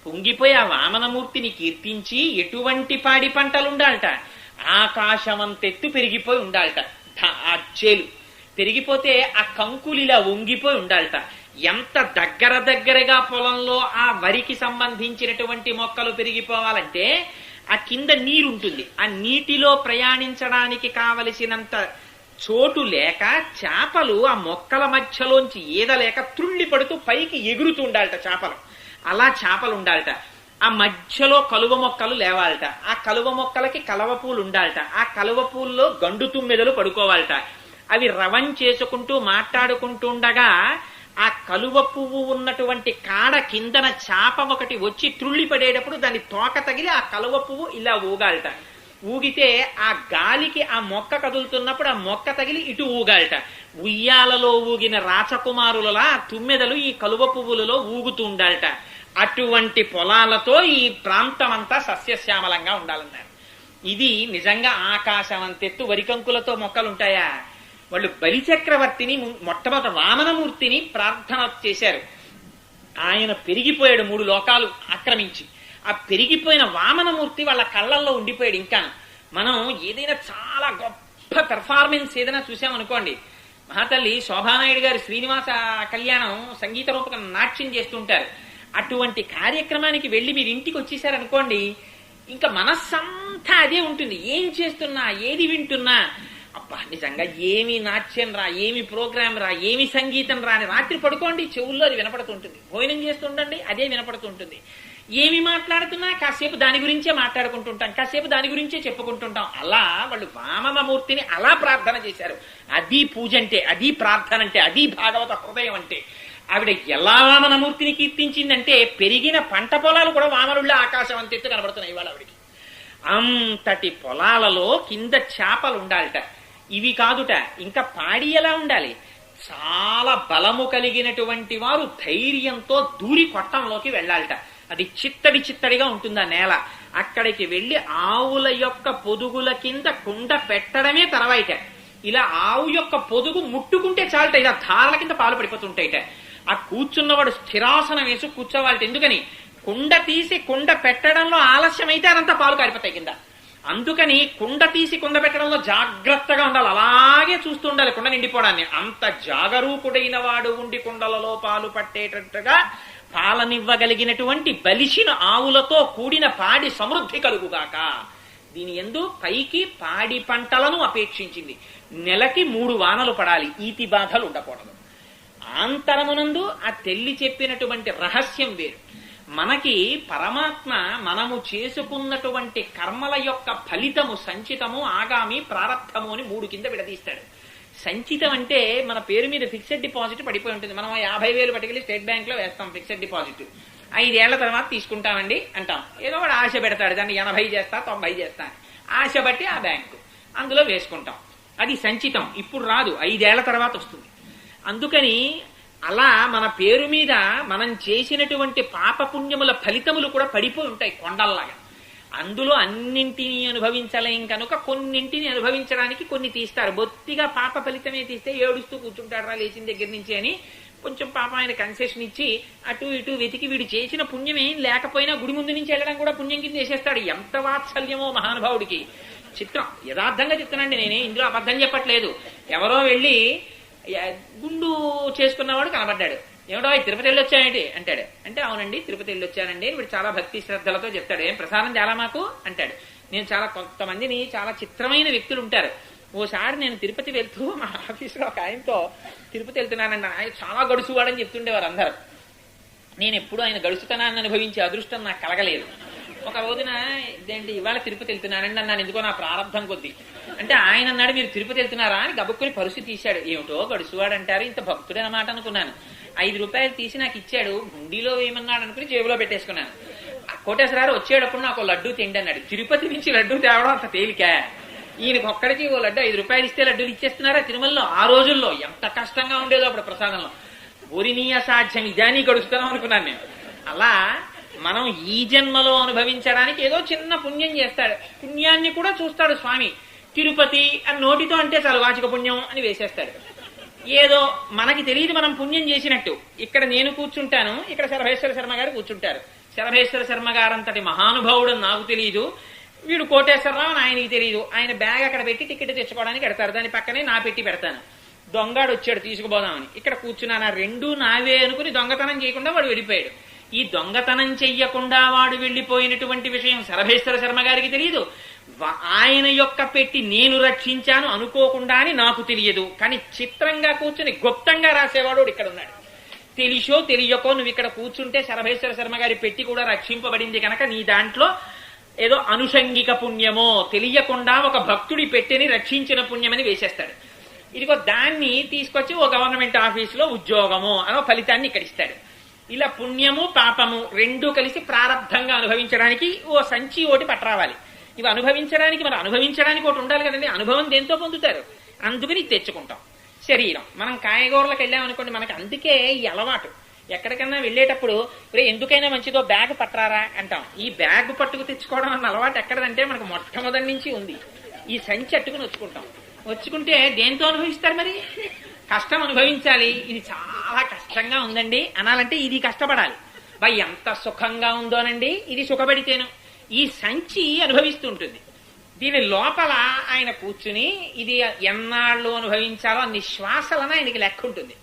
Speaker 1: పొంగిపోయి ఆ వామనమూర్తిని కీర్తించి ఎటువంటి పాడి పంటలుండాలట, ఆకాశమంతెత్తు పెరిగిపోయి ఉండాలట. ఆ చేలు పెరిగిపోతే ఆ కంకులిలా వంగిపోయి ఉండాలట. ఎంత దగ్గరగా పొలంలో ఆ వరికి సంబంధించినటువంటి మొక్కలు పెరిగిపోవాలంటే ఆ కింద నీరుంటుంది. ఆ నీటిలో ప్రయాణించడానికి కావలసినంత చోటు లేక చేపలు ఆ మొక్కల మధ్యలోంచి ఈదలేక త్రుళ్ళి పడుతూ పైకి ఎగురుతూ ఉండాలట చేపలు. అలా చేపలు ఉండాలట. ఆ మధ్యలో కలువ మొక్కలు లేవాలట. ఆ కలువ మొక్కలకి కలవ పూలు ఉండాలట. ఆ కలువ పూల్లో గండు తుమ్మెదలు పడుకోవాలట. అవి రవం చేసుకుంటూ మాట్లాడుకుంటూ ఉండగా ఆ కలువ పువ్వు ఉన్నటువంటి కాడ కిందన చాప ఒకటి వచ్చి త్రుళ్ళి పడేటప్పుడు దాని తోక తగిలి ఆ కలువ పువ్వు ఇలా ఊగాలట. ఊగితే ఆ గాలికి ఆ మొక్క కదులుతున్నప్పుడు ఆ మొక్క తగిలి ఇటు ఊగాలట. ఉయ్యాలలో ఊగిన రాచకుమారులలా తుమ్మెదలు ఈ కలువ పువ్వులలో ఊగుతూ ఉండాలట. అటువంటి పొలాలతో ఈ ప్రాంతం అంతా సస్యశ్యామలంగా ఉండాలన్నారు. ఇది నిజంగా ఆకాశం అంతెత్తు వరికంకులతో మొక్కలుంటాయా? వాళ్ళు బలిచక్రవర్తిని మొట్టమొదటి వామనమూర్తిని ప్రార్థన చేశారు. ఆయన పెరిగిపోయాడు 3 లోకాలు ఆక్రమించి. ఆ పెరిగిపోయిన వామనమూర్తి వాళ్ళ కళ్ళల్లో ఉండిపోయాడు. ఇంకా మనం ఏదైనా చాలా గొప్ప పెర్ఫార్మెన్స్ ఏదైనా చూసామనుకోండి, మహాతల్లి శోభానాయుడు గారి శ్రీనివాస కళ్యాణం సంగీత రూపకం నాట్యం చేస్తుంటారు. అటువంటి కార్యక్రమానికి వెళ్ళి మీరు ఇంటికి వచ్చేసారనుకోండి, ఇంకా మనస్సంతా అదే ఉంటుంది. ఏం చేస్తున్నా, ఏది వింటున్నా, అబ్బా నిజంగా ఏమి నాట్యం రా, ఏమి ప్రోగ్రాం రా, ఏమి సంగీతం రా అని రాత్రి పడుకోండి, చెవుల్లో అది వినపడుతుంటుంది. భోజనం చేస్తుండండి, అదే వినపడుతుంటుంది. ఏమి మాట్లాడుతున్నా కాసేపు దాని గురించే మాట్లాడుకుంటుంటాం, కాసేపు దాని గురించే చెప్పుకుంటుంటాం. అలా వాళ్ళు వామనమూర్తిని అలా ప్రార్థన చేశారు. అది పూజ అంటే, అది ప్రార్థన అంటే, అది భాగవత హృదయం అంటే. ఆవిడ ఎలా వామనమూర్తిని కీర్తించిందంటే పెరిగిన పంట పొలాలు కూడా వామనుళ్ళ ఆకాశం అంతెత్తు కనబడుతున్నాయి ఇవాళ ఆవిడికి. అంతటి పొలాలలో కింద చేపలు ఉండాలట. ఇవి కాదుట, ఇంకా పాడి ఎలా ఉండాలి, చాలా బలము కలిగినటువంటి వారు ధైర్యంతో దూరి కొట్టంలోకి వెళ్ళాలట. అది చిత్తడి చిత్తడిగా ఉంటుంది ఆ నేల. అక్కడికి వెళ్లి ఆవుల యొక్క పొదుగుల కింద కుండ పెట్టడమే తర్వాయిట. ఇలా ఆవు యొక్క పొదుగు ముట్టుకుంటే చాలట, ఇలా ధారల కింద పాలు పడిపోతుంటాయిట. ఆ కూర్చున్నవాడు స్థిరాసనం వేసి కూర్చోవాలట. ఎందుకని, కుండ తీసి కుండ పెట్టడంలో ఆలస్యం అయితే అదంతా పాలు కారిపోతాయి కింద. అందుకని కుండ తీసి కుండ పెట్టడంలో జాగ్రత్తగా ఉండాలి, అలాగే చూస్తూ ఉండాలి కుండ నిండిపోవడాన్ని. అంత జాగరూకుడైన వాడు ఉండి కుండలలో పాలు పట్టేటట్టుగా పాలనివ్వగలిగినటువంటి బలిసిన ఆవులతో కూడిన పాడి సమృద్ధి కలుగుగాక. దీని యందు పైకి పాడి పంటలను అపేక్షించింది. నెలకి 3 వానలు పడాలి, ఈతి బాధలు ఉండకూడదు. ఆంతరమునందు ఆ తెల్లి చెప్పినటువంటి రహస్యం వేరు. మనకి పరమాత్మ మనము చేసుకున్నటువంటి కర్మల యొక్క ఫలితము సంచితము, ఆగామి, ప్రారబ్ధము అని 3 కింద విడదీస్తాడు. సంచితం అంటే మన పేరు మీద ఫిక్స్డ్ డిపాజిట్ పడిపోయి ఉంటుంది. మనం 50,000 పట్టుకెళ్ళి స్టేట్ బ్యాంక్ లో వేస్తాం ఫిక్స్డ్ డిపాజిట్. 5 ఏళ్ల తర్వాత తీసుకుంటామండి అంటాం. ఏదో వాడు ఆశ పెడతాడు, దాన్ని 80 చేస్తా 90 చేస్తా ఆశ బట్టి ఆ బ్యాంకు అందులో వేసుకుంటాం. అది సంచితం, ఇప్పుడు రాదు, 5 ఏళ్ల తర్వాత వస్తుంది. అందుకని అలా మన పేరు మీద మనం చేసినటువంటి పాపపుణ్యముల ఫలితములు కూడా పడిపోయి ఉంటాయి కొండల్లాగా. అందులో అన్నింటినీ అనుభవించలేం కనుక కొన్నింటిని అనుభవించడానికి కొన్ని తీస్తారు. బొత్తిగా పాప ఫలితమే తీస్తే ఏడుస్తూ కూర్చుంటాడు రా లేచిన దగ్గర నుంచి అని కొంచెం పాప ఆయన కన్సెషన్ ఇచ్చి అటు ఇటు వెతికి వీడు చేసిన పుణ్యం ఏం లేకపోయినా గుడి ముందు నుంచి వెళ్ళడం కూడా పుణ్యం కింద చేసేస్తాడు. ఎంత వాత్సల్యమో మహానుభావుడికి. చిత్రం, యథార్థంగా చెప్తున్నాండి, నేనే ఇందులో అబద్ధం చెప్పట్లేదు. ఎవరో వెళ్ళి గుండు చేసుకున్నవాడు కనబడ్డాడు. ఏమిటో తిరుపతి వెళ్ళి వచ్చానేంటి అంటాడు. అంటే అవునండి తిరుపతి వెళ్ళి వచ్చానండి. వీడు చాలా భక్తి శ్రద్ధలతో చెప్తాడు. ఏం ప్రసాదం చాలా మాకు అంటాడు. నేను చాలా కొంతమందిని, చాలా చిత్రమైన వ్యక్తులు ఉంటారు. ఓసారి నేను తిరుపతి వెళ్తూ మా ఆఫీసులో ఒక ఆయనతో తిరుపతి వెళ్తున్నానండి, ఆయన చాలా గడుసువాడని చెప్తుండేవారు అందరూ. నేను ఎప్పుడు ఆయన గడుసుతనాన్ని అనుభవించే అదృష్టం నాకు కలగలేదు. ఒక రోజున ఇదేంటి ఇవాళ తిరుపతి వెళ్తున్నానండి అన్నాను, ఎందుకో నా ప్రారంభం కొద్దీ. అంటే ఆయన అన్నాడు మీరు తిరుపతి వెళ్తున్నారా అని గబుక్కుని పరుసు తీశాడు. ఏమిటో గడుసువాడు అంటారు, ఇంత భక్తుడు అన్నమాట అనుకున్నాను. 5 రూపాయలు తీసి నాకు ఇచ్చాడు. గుండీలో వేయమన్నాడు అనుకుని జేబులో పెట్టేసుకున్నాను. కోటేశ్వరారు వచ్చేటప్పుడు నాకు లడ్డూ తిండి అన్నాడు. తిరుపతి నుంచి లడ్డూ తేవడం అంత తేలిక? ఈయనకి ఒక్కడికి ఓ లడ్డు 5 రూపాయలు ఇస్తే లడ్డూలు ఇచ్చేస్తున్నారా తిరుమలలో? ఆ రోజుల్లో ఎంత కష్టంగా ఉండేదో అప్పుడు ప్రసాదంలో. ఓరినీయ సాధ్యం ఇదానీ గడుస్తున్నాం అనుకున్నాను నేను. అలా మనం ఈ జన్మలో అనుభవించడానికి ఏదో చిన్న పుణ్యం చేస్తాడు. పుణ్యాన్ని కూడా చూస్తాడు స్వామి. తిరుపతి అని నోటితో అంటే చాలు వాచిక పుణ్యం అని వేసేస్తాడు. ఏదో మనకి తెలియదు మనం పుణ్యం చేసినట్టు. ఇక్కడ నేను కూర్చుంటాను, ఇక్కడ శరభేశ్వర శర్మ గారు కూర్చుంటారు. శరభేశ్వర శర్మ గారంతటి మహానుభావుడు నాకు తెలియదు, వీడు కోటేశ్వరరావు అని ఆయనకి తెలియదు. ఆయన బ్యాగ్ అక్కడ పెట్టి టికెట్ తెచ్చుకోవడానికి పెడతారు, దాని పక్కనే నా పెట్టి పెడతాను. దొంగాడు వచ్చాడు తీసుకుపోదామని, ఇక్కడ కూర్చున్నాను, ఆ 2 నావే అనుకుని దొంగతనం చేయకుండా వాడు వెళ్ళిపోయాడు. ఈ దొంగతనం చెయ్యకుండా వాడు వెళ్ళిపోయినటువంటి విషయం శరభేశ్వర శర్మ గారికి తెలియదు. ఆయన యొక్క పెట్టి నేను రక్షించాను అనుకోకుండా అని నాకు తెలియదు. కానీ చిత్రంగా కూర్చుని గుప్తంగా రాసేవాడు ఇక్కడ ఉన్నాడు. తెలిసో తెలియకో నువ్వు ఇక్కడ కూర్చుంటే శరభేశ్వర శర్మ గారి పెట్టి కూడా రక్షింపబడింది కనుక నీ దాంట్లో ఏదో అనుషంగిక పుణ్యమో, తెలియకుండా ఒక భక్తుడి పెట్టిని రక్షించిన పుణ్యమని వేసేస్తాడు. ఇదిగో దాన్ని తీసుకొచ్చి ఓ గవర్నమెంట్ ఆఫీసులో ఉద్యోగము అనో ఫలితాన్ని ఇక్కడ ఇస్తాడు. ఇలా పుణ్యము పాపము 2 కలిసి ప్రారబ్ధంగా అనుభవించడానికి ఓ సంచి ఒకటి పట్టరావాలి. ఇవి అనుభవించడానికి మరి అనుభవించడానికి ఒకటి ఉండాలి కదండి. అనుభవం దేంతో పొందుతారు? అందుకని తెచ్చుకుంటాం. శరీరం మనం కాయగూరలకు వెళ్ళామనుకోండి, మనకి అందుకే ఈ అలవాటు. ఎక్కడికన్నా వెళ్ళేటప్పుడు ఎందుకైనా మంచిదో బ్యాగ్ పట్టరారా అంటాం. ఈ బ్యాగ్ పట్టుకు తెచ్చుకోవడం అన్న అలవాటు ఎక్కడదంటే మనకు మొట్టమొదటి నుంచి ఉంది. ఈ సంచి అట్టుకుని వచ్చుకుంటాం. వచ్చుకుంటే దేంతో అనుభవిస్తారు? మరి కష్టం అనుభవించాలి. ఇది చాలా కష్టంగా ఉందండి అనాలంటే ఇది కష్టపడాలి. ఎంత సుఖంగా ఉందోనండి ఇది సుఖపడితేను. ఈ సంచి అనుభవిస్తూ ఉంటుంది. దీని లోపల ఆయన కూర్చుని ఇది ఎన్నాళ్ళు అనుభవించాలో అన్ని శ్వాసలను ఆయనకి లెక్క ఉంటుంది.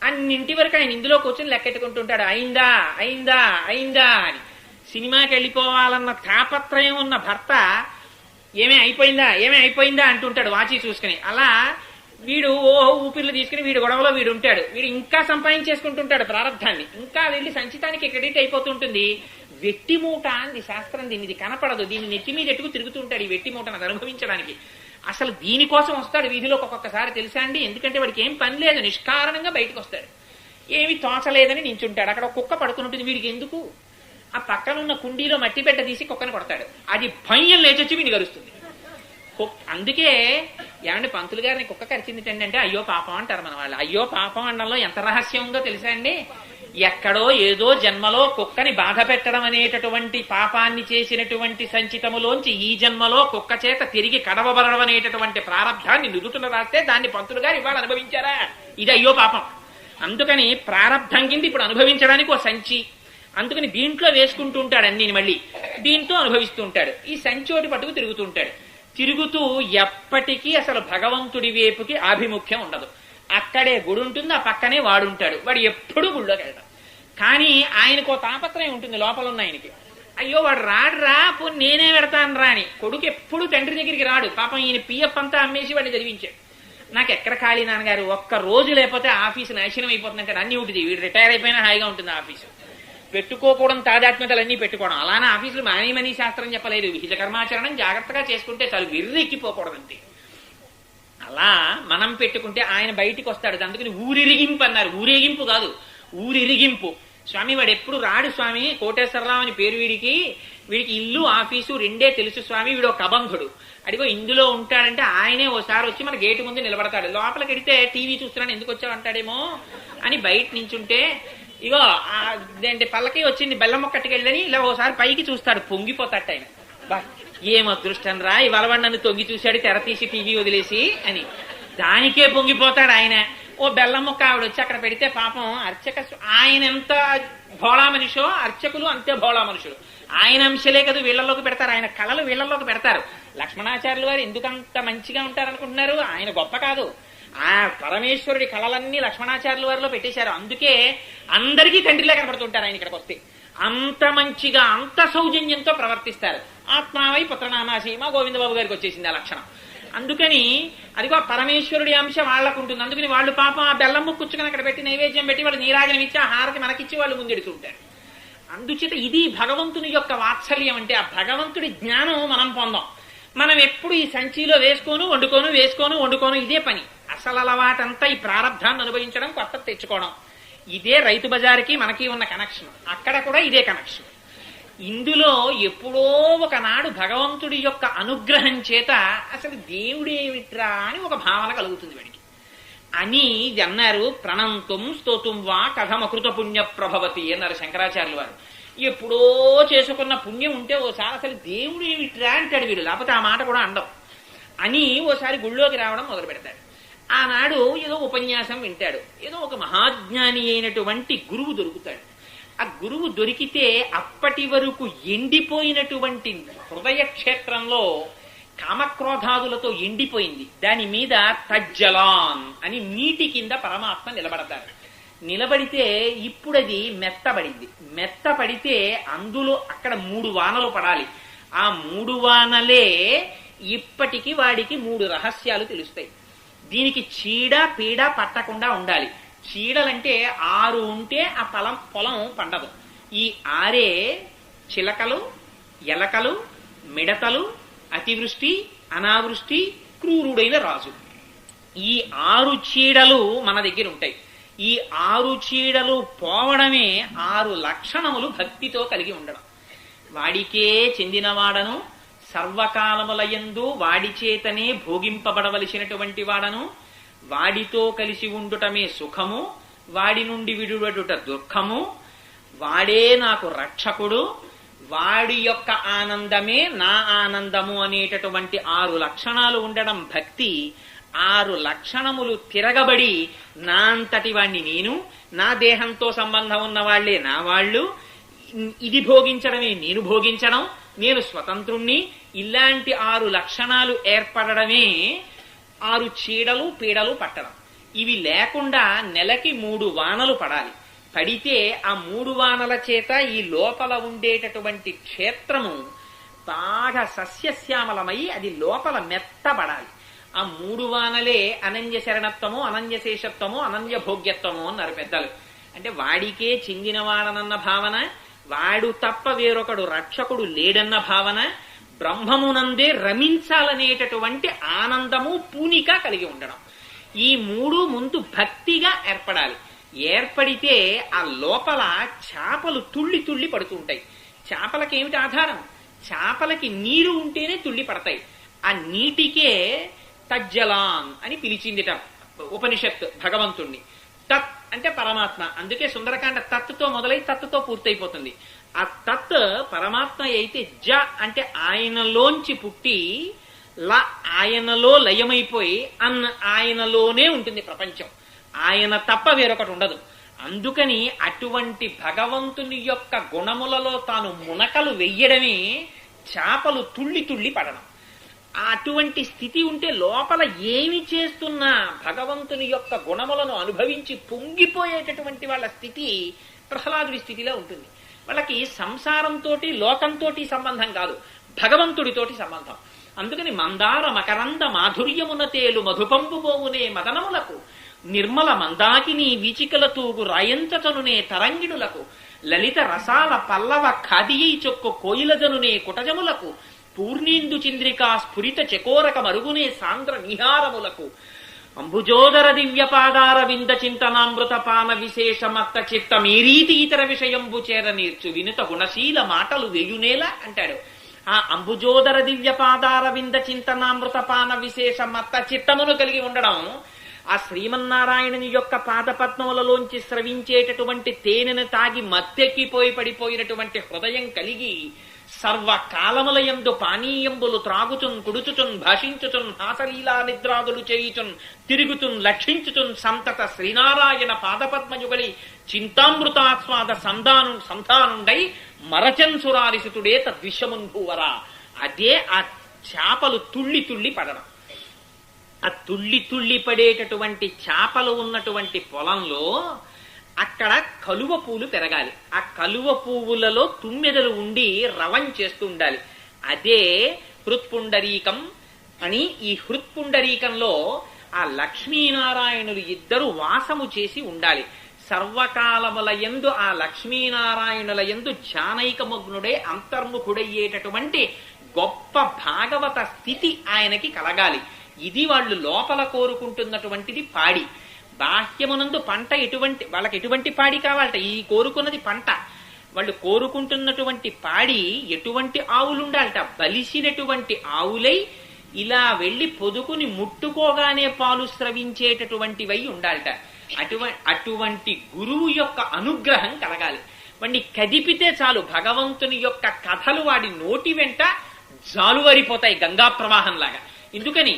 Speaker 2: అన్నింటి వరకు ఆయన ఇందులో కూర్చొని లెక్కెట్టుకుంటుంటాడు. అయిందా అయిందా అయిందా అని. సినిమాకి వెళ్ళిపోవాలన్న తాపత్రయం ఉన్న భర్త ఏమే అయిపోయిందా అంటుంటాడు వాచి చూసుకుని. అలా వీడు ఊపిర్లు తీసుకుని వీడు గొడవలో వీడు ఉంటాడు. వీడు ఇంకా సంపాదించేసుకుంటుంటాడు ప్రారంధాన్ని. ఇంకా వెళ్ళి సంచితానికి క్రెడిట్ అయిపోతుంటుంది. వెట్టి మూట అంది శాస్త్రం. దీన్ని కనపడదు. దీన్ని నెత్తి మీద ఎట్టుకు తిరుగుతూ ఉంటాడు ఈ వెట్టి మూటను అనుభవించడానికి. అసలు దీనికోసం వస్తాడు వీధిలోకి ఒక్కొక్కసారి, తెలుసా అండి? ఎందుకంటే వాడికి ఏం పని లేదు, నిష్కారణంగా బయటకు వస్తాడు. ఏమి తోచలేదని నించుంటాడు. అక్కడ కుక్క పడుకుని ఉంటుంది. వీడికి ఎందుకు? ఆ పక్కనున్న కుండీలో మట్టి బిడ్డ తీసి కుక్కను కొడతాడు. అది భయం లేచొచ్చి వీడిని గరుస్తుంది. అందుకే ఏమంటే పంతులు గారిని కుక్క కరిచింది అంటే అయ్యో పాపం అంటారు మన వాళ్ళు. అయ్యో పాపం అనడంలో ఎంత రహస్యం ఉందో తెలుసా అండి? ఎక్కడో ఏదో జన్మలో కుక్కని బాధ పెట్టడం అనేటటువంటి పాపాన్ని చేసినటువంటి సంచితములోంచి ఈ జన్మలో కుక్క చేత తిరిగి కడవబడడం అనేటటువంటి ప్రారంధాన్ని నుదుటున రాస్తే దాన్ని పంతులు గారు ఇవాళ అనుభవించారా? ఇది అయ్యో పాపం. అందుకని ప్రారంధం కింద ఇప్పుడు అనుభవించడానికి ఓ సంచి. అందుకని దీంట్లో వేసుకుంటూ ఉంటాడు అన్ని, మళ్ళీ దీంతో అనుభవిస్తూ ఉంటాడు. ఈ సంచోటి పట్టుకు తిరుగుతూ ఉంటాడు. తిరుగుతూ ఎప్పటికీ అసలు భగవంతుడి వైపుకి ఆభిముఖ్యం ఉండదు. అక్కడే గుడి ఉంటుంది, ఆ పక్కనే వాడుంటాడు. వాడు ఎప్పుడూ గుళ్ళోకి వెళ్తాడు. కానీ ఆయనకు తాపత్రయం ఉంటుంది లోపల ఉన్న ఆయనకి. అయ్యో వాడు రాడురా, పోనీ నేనే పెడతాను రా అని. కొడుకు ఎప్పుడు తండ్రి దగ్గరికి రాడు. పాపం ఈయన పిఎఫ్ అంతా అమ్మేసి వాడిని చదివించాడు. నాకు ఎక్కడ ఖాళీ నాన్నగారు, ఒక్క రోజు లేకపోతే ఆఫీసు నాశనం అయిపోతుందంటాడు. అన్ని ఉంటుంది. వీడు రిటైర్ అయిపోయినా హాయిగా ఉంటుంది ఆఫీసు. పెట్టుకోకూడదు తాదాత్మ్యతలన్నీ పెట్టుకోవడం. అలానే ఆఫీసులు మానేయమని శాస్త్రం చెప్పలేదు. విహిత కర్మాచరణం జాగ్రత్తగా చేసుకుంటే చాలు, విర్రెక్కిపోకూడదంతే. అలా మనం పెట్టుకుంటే ఆయన బయటికి వస్తాడు. అందుకని ఊరిరిగింపు అన్నారు. ఊరేగింపు కాదు, ఊరిరిగింపు. స్వామి వాడు ఎప్పుడు రాడు స్వామి, కోటేశ్వరరావు అని పేరు వీడికి ఇల్లు ఆఫీసు రెండే తెలుసు స్వామి, వీడు ఒక అబంధుడు. అడిగో ఇందులో ఉంటాడంటే ఆయనే ఓసారి వచ్చి మన గేటు ముందు నిలబడతాడు. లోపలికి వెడితే టీవీ చూస్తున్నాను ఎందుకు వచ్చావు అంటాడేమో అని బయట నించుంటే ఇగో అదేంటి పల్లకి వచ్చింది బెల్లం మొక్కట్టుకెళ్ళని ఇలా ఓసారి పైకి చూస్తాడు. పొంగిపోతాడు ఆయన. బా ఏం అదృష్టం రా, ఇవాళ వాడు నన్ను తొంగి చూశాడు తెర తీసి టీవీ వదిలేసి అని. దానికే పొంగిపోతాడు ఆయన. ఓ బెల్లం మొక్క ఆవిడ వచ్చి అక్కడ పెడితే పాపం ఆయన ఎంత భోళా మనిషో అర్చకులు అంతే భోళా మనుషులు. ఆయన అంశలే కదా వీళ్లలోకి పెడతారు, ఆయన కళలు వీళ్లలోకి పెడతారు. లక్ష్మణాచార్యులు గారు ఎందుకంత మంచిగా ఉంటారనుకుంటున్నారు? ఆయన గొప్ప కాదు, ఆ పరమేశ్వరుడి కళలన్నీ లక్ష్మణాచార్యుల వారిలో పెట్టేశారు. అందుకే అందరికీ తండ్రిలా కనబడుతుంటారు ఆయన ఇక్కడికి వస్తే. అంత మంచిగా అంత సౌజన్యంతో ప్రవర్తిస్తారు. ఆత్మావై పుత్రనామాసి మా గోవిందబాబు గారికి వచ్చేసింది ఆ లక్షణం. అందుకని అదిగో పరమేశ్వరుడి అంశం వాళ్ళకు ఉంటుంది. అందుకని వాళ్ళు పాపం ఆ బెల్లం ముక్కుచ్చుకొని అక్కడ పెట్టి నైవేద్యం పెట్టి వాళ్ళు నీరాజనం ఇచ్చి ఆ హారతి మనకిచ్చి వాళ్ళు ముందెడుతుంటారు. అందుచేత ఇది భగవంతుని యొక్క వాత్సల్యం. అంటే ఆ భగవంతుడి జ్ఞానం మనం పొందాం. మనం ఎప్పుడు ఈ సంచిలో వండుకోను ఇదే పని. అసలు అలవాటంతా ఈ ప్రారంధాన్ని అనుభవించడం, కొత్త తెచ్చుకోవడం. ఇదే రైతు బజార్కి మనకి ఉన్న కనెక్షన్. అక్కడ కూడా ఇదే కనెక్షన్. ఇందులో ఎప్పుడో ఒకనాడు భగవంతుడి యొక్క అనుగ్రహం చేత అసలు దేవుడేమిట్రా అని ఒక భావన కలుగుతుంది వాడికి అని ఇది అన్నారు. ప్రణంతుం స్తోతుం వా కథమకృత పుణ్య ప్రభవతి అన్నారు శంకరాచార్యులు వారు. ఎప్పుడో చేసుకున్న పుణ్యం ఉంటే ఓసారి అసలు దేవుడు ఏమిట్రా అంటాడు వీడు, లేకపోతే ఆ మాట కూడా అండం అని ఓసారి గుళ్ళోకి రావడం మొదలు పెడతాడు. ఆనాడు ఏదో ఉపన్యాసం వింటాడు. ఏదో ఒక మహాజ్ఞాని అయినటువంటి గురువు దొరుకుతాడు. ఆ గురువు దొరికితే అప్పటి వరకు ఎండిపోయినటువంటి హృదయ క్షేత్రంలో కామక్రోధాదులతో ఎండిపోయింది. దాని మీద తజ్జలాన్ అని నీటి కింద పరమాత్మ నిలబడతారు. నిలబడితే ఇప్పుడది మెత్తబడింది. మెత్తపడితే అందులో అక్కడ 3 వానలు పడాలి. ఆ 3 వానలే ఇప్పటికి వాడికి 3 రహస్యాలు తెలుస్తాయి. దీనికి చీడ పీడ పట్టకుండా ఉండాలి. చీడలంటే 6 ఉంటే ఆ పొలం పండదు. ఈ 6 చిలకలు, ఎలకలు, మిడతలు, అతివృష్టి, అనావృష్టి, క్రూరుడైన రాజు. ఈ 6 చీడలు మన దగ్గర ఉంటాయి. ఈ 6 చీడలు పోవడమే 6 లక్షణములు భక్తితో కలిగి ఉండడం. వాడికే చెందినవాడను, సర్వకాలములయందు వాడి చేతనే భోగింపబడవలసినటువంటి వాడను, వాడితో కలిసి ఉండుటమే సుఖము, వాడి నుండి విడువడుట దుఃఖము, వాడే నాకు రక్షకుడు, వాడి యొక్క ఆనందమే నా ఆనందము అనేటటువంటి 6 లక్షణాలు ఉండడం భక్తి. 6 లక్షణములు తిరగబడి నా అంతటి వాణ్ణి నేను, నా దేహంతో సంబంధం ఉన్న వాళ్లే నా వాళ్ళు, ఇది భోగించడమే నేను భోగించడం, నేను స్వతంత్రుణ్ణి, ఇలాంటి 6 లక్షణాలు ఏర్పడడమే 6 చీడలు పీడలు పట్టడం. ఇవి లేకుండా నెలకి 3 వానలు పడాలి. పడితే ఆ 3 వానల చేత ఈ లోపల ఉండేటటువంటి క్షేత్రము బాగా సస్యశ్యామలమై అది లోపల మెత్తబడాలి. ఆ 3 వానలే అనన్య శరణత్వము, అనన్య శేషత్వము, అనన్య భోగ్యత్వము అన్నారు పెద్దలు. అంటే వాడికే చెందినవాడనన్న భావన, వాడు తప్ప వేరొకడు రక్షకుడు లేడన్న భావన, బ్రహ్మమునందే రమించాలనేటటువంటి ఆనందము పూనిక కలిగి ఉండడం. ఈ 3 ముందు భక్తిగా ఏర్పడాలి. ఏర్పడితే ఆ లోపల చేపలు తుళ్ళి తుళ్ళి పడుతుంటాయి. చేపలకి ఏమిటి ఆధారం? చేపలకి నీరు ఉంటేనే తుళ్ళి పడతాయి. ఆ నీటికే తజ్జలాం అని పిలిచిందిట ఉపనిషత్తు భగవంతుణ్ణి. తత్ అంటే పరమాత్మ. అందుకే సుందరకాండ తత్తుతో మొదలై తత్తుతో పూర్తయిపోతుంది. ఆ తత్ పరమాత్మ అయితే జ అంటే ఆయనలోంచి పుట్టి, ల ఆయనలో లయమైపోయి, అన్ ఆయనలోనే ఉంటుంది ప్రపంచం. ఆయన తప్ప వేరొకటి ఉండదు. అందుకని అటువంటి భగవంతుని యొక్క గుణములలో తాను మునకలు వెయ్యడమే చేపలు తుళ్ళి తుళ్ళి పడడం. అటువంటి స్థితి ఉంటే లోపల ఏమి చేస్తున్నా భగవంతుని యొక్క గుణములను అనుభవించి పొంగిపోయేటటువంటి వాళ్ళ స్థితి ప్రహ్లాదుడి స్థితిలో ఉంటుంది. వాళ్ళకి సంసారంతో లోకంతో సంబంధం కాదు, భగవంతుడితోటి సంబంధం. అందుకని మందార మకరంద మాధుర్యమున తేలు మధుపంపుబోవునే మదనములకు, నిర్మల మందాకిని వీచికల తూగు రాయంచనునే తరంగిణులకు, లలిత రసాల పల్లవ ఖాదియై చొక్కు కోయిలజనునే కుటజములకు, పూర్ణేందు చంద్రికా స్ఫురిత చకోరక మరుగునే సాంద్ర నిహారములకు, అంబుజోదర దివ్యపాదార వింద చింతనామృత పాన విశేషమత్త చిత్త మీరీతి ఇతర విషయంబు చేర నేర్చు వినుత గుణశీల మాటలు వేయునేల అంటాడు. ఆ అంబుజోదర దివ్యపాదార వింద చింతనామృత పాన విశేషమత్త చిత్తమును కలిగి ఉండడం, ఆ శ్రీమన్నారాయణుని యొక్క పాదపద్మములలోంచి స్రవించేటటువంటి తేనెను తాగి మత్తెక్కిపోయి పడిపోయినటువంటి హృదయం కలిగి సర్వకాలములయందు పానీయంబులు త్రాగుచున్ కుడుచుచున్ భాషించుచున్ హాసలీలా నిద్రాదులు చేయుచున్ తిరుగుచున్ లక్షించుచున్ సంతత శ్రీనారాయణ పాదపద్మయుగలి చింతామృతాస్వాద సంధానుండై మరచన్ సురారిసుతుడే తద్విషమున్ భూవరా. అదే ఆ చేపలు తుళ్ళి తుళ్ళి పడడం. ఆ తుళ్ళి తుళ్ళి పడేటటువంటి చేపలు ఉన్నటువంటి పొలంలో అక్కడ కలువ పూలు పెరగాలి. ఆ కలువ పువ్వులలో తుమ్మెదలు ఉండి రవం చేస్తూ ఉండాలి. అదే హృత్పుండరీకం అని. ఈ హృత్పుండరీకంలో ఆ లక్ష్మీనారాయణులు ఇద్దరు వాసము చేసి ఉండాలి. సర్వకాలముల యందు ఆ లక్ష్మీనారాయణుల యందు జానైకమగ్నుడే అంతర్ముఖుడయ్యేటటువంటి గొప్ప భాగవత స్థితి ఆయనకి కలగాలి. ఇది వాళ్ళు లోపల కోరుకుంటున్నటువంటిది పాడి. బాహ్యమునందు పంట వాళ్ళకి ఎటువంటి పాడి కావాలట? ఈ కోరుకున్నది పంట. వాళ్ళు కోరుకుంటున్నటువంటి పాడి ఎటువంటి ఆవులు ఉండాలట? బలిసినటువంటి ఆవులై ఇలా వెళ్లి పొదుకుని ముట్టుకోగానే పాలు స్రవించేటటువంటివై ఉండాలట. అటువంటి గురువు యొక్క అనుగ్రహం కలగాలి. వాడిని కదిపితే చాలు భగవంతుని యొక్క కథలు వాడి నోటి వెంట జాలువరిపోతాయి గంగా ప్రవాహంలాగా. ఎందుకని?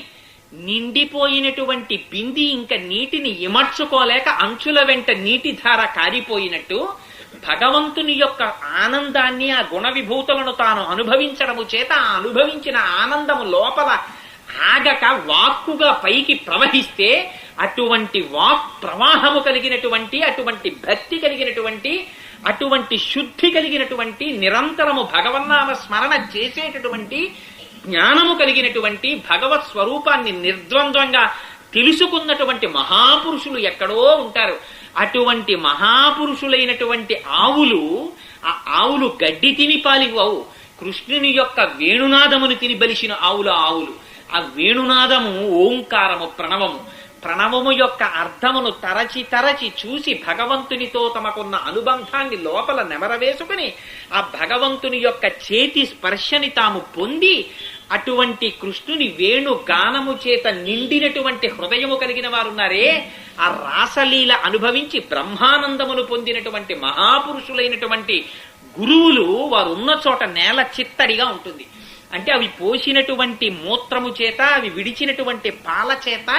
Speaker 2: నిండిపోయినటువంటి బింది ఇంకా నీటిని ఇమర్చుకోలేక అంచుల వెంట నీటి ధార కారిపోయినట్టు భగవంతుని యొక్క ఆనందాన్ని, ఆ గుణ విభూతులను తాను అనుభవించడము చేత ఆ అనుభవించిన ఆనందము లోపల ఆగక వాక్కుగా పైకి ప్రవహిస్తే అటువంటి వాక్ ప్రవాహము కలిగినటువంటి, అటువంటి భక్తి కలిగినటువంటి, అటువంటి శుద్ధి కలిగినటువంటి, నిరంతరము భగవన్నామ స్మరణ చేసేటటువంటి జ్ఞానము కలిగినటువంటి, భగవత్ స్వరూపాన్ని నిర్ద్వంద్వంగా తెలుసుకున్నటువంటి మహాపురుషులు ఎక్కడో ఉంటారు. అటువంటి మహాపురుషులైనటువంటి ఆవులు, ఆ ఆవులు గడ్డి తిని పాలివ్వవు. కృష్ణుని యొక్క వేణునాదమును తిని బలిసిన ఆవులు. ఆ వేణునాదము ఓంకారము, ప్రణవము. ప్రణవము యొక్క అర్థమును తరచి తరచి చూసి భగవంతునితో తమకున్న అనుబంధాన్ని లోపల నెమరవేసుకుని ఆ భగవంతుని యొక్క చేతి స్పర్శని తాము పొంది అటువంటి కృష్ణుని వేణు గానము చేత నిండినటువంటి హృదయము కలిగిన వారున్నారే, ఆ రాసలీల అనుభవించి బ్రహ్మానందమును పొందినటువంటి మహాపురుషులైనటువంటి గురువులు వారు ఉన్న చోట నేల చిత్తడిగా ఉంటుంది. అంటే అవి పోసినటువంటి మూత్రము చేత, అవి విడిచినటువంటి పాల చేత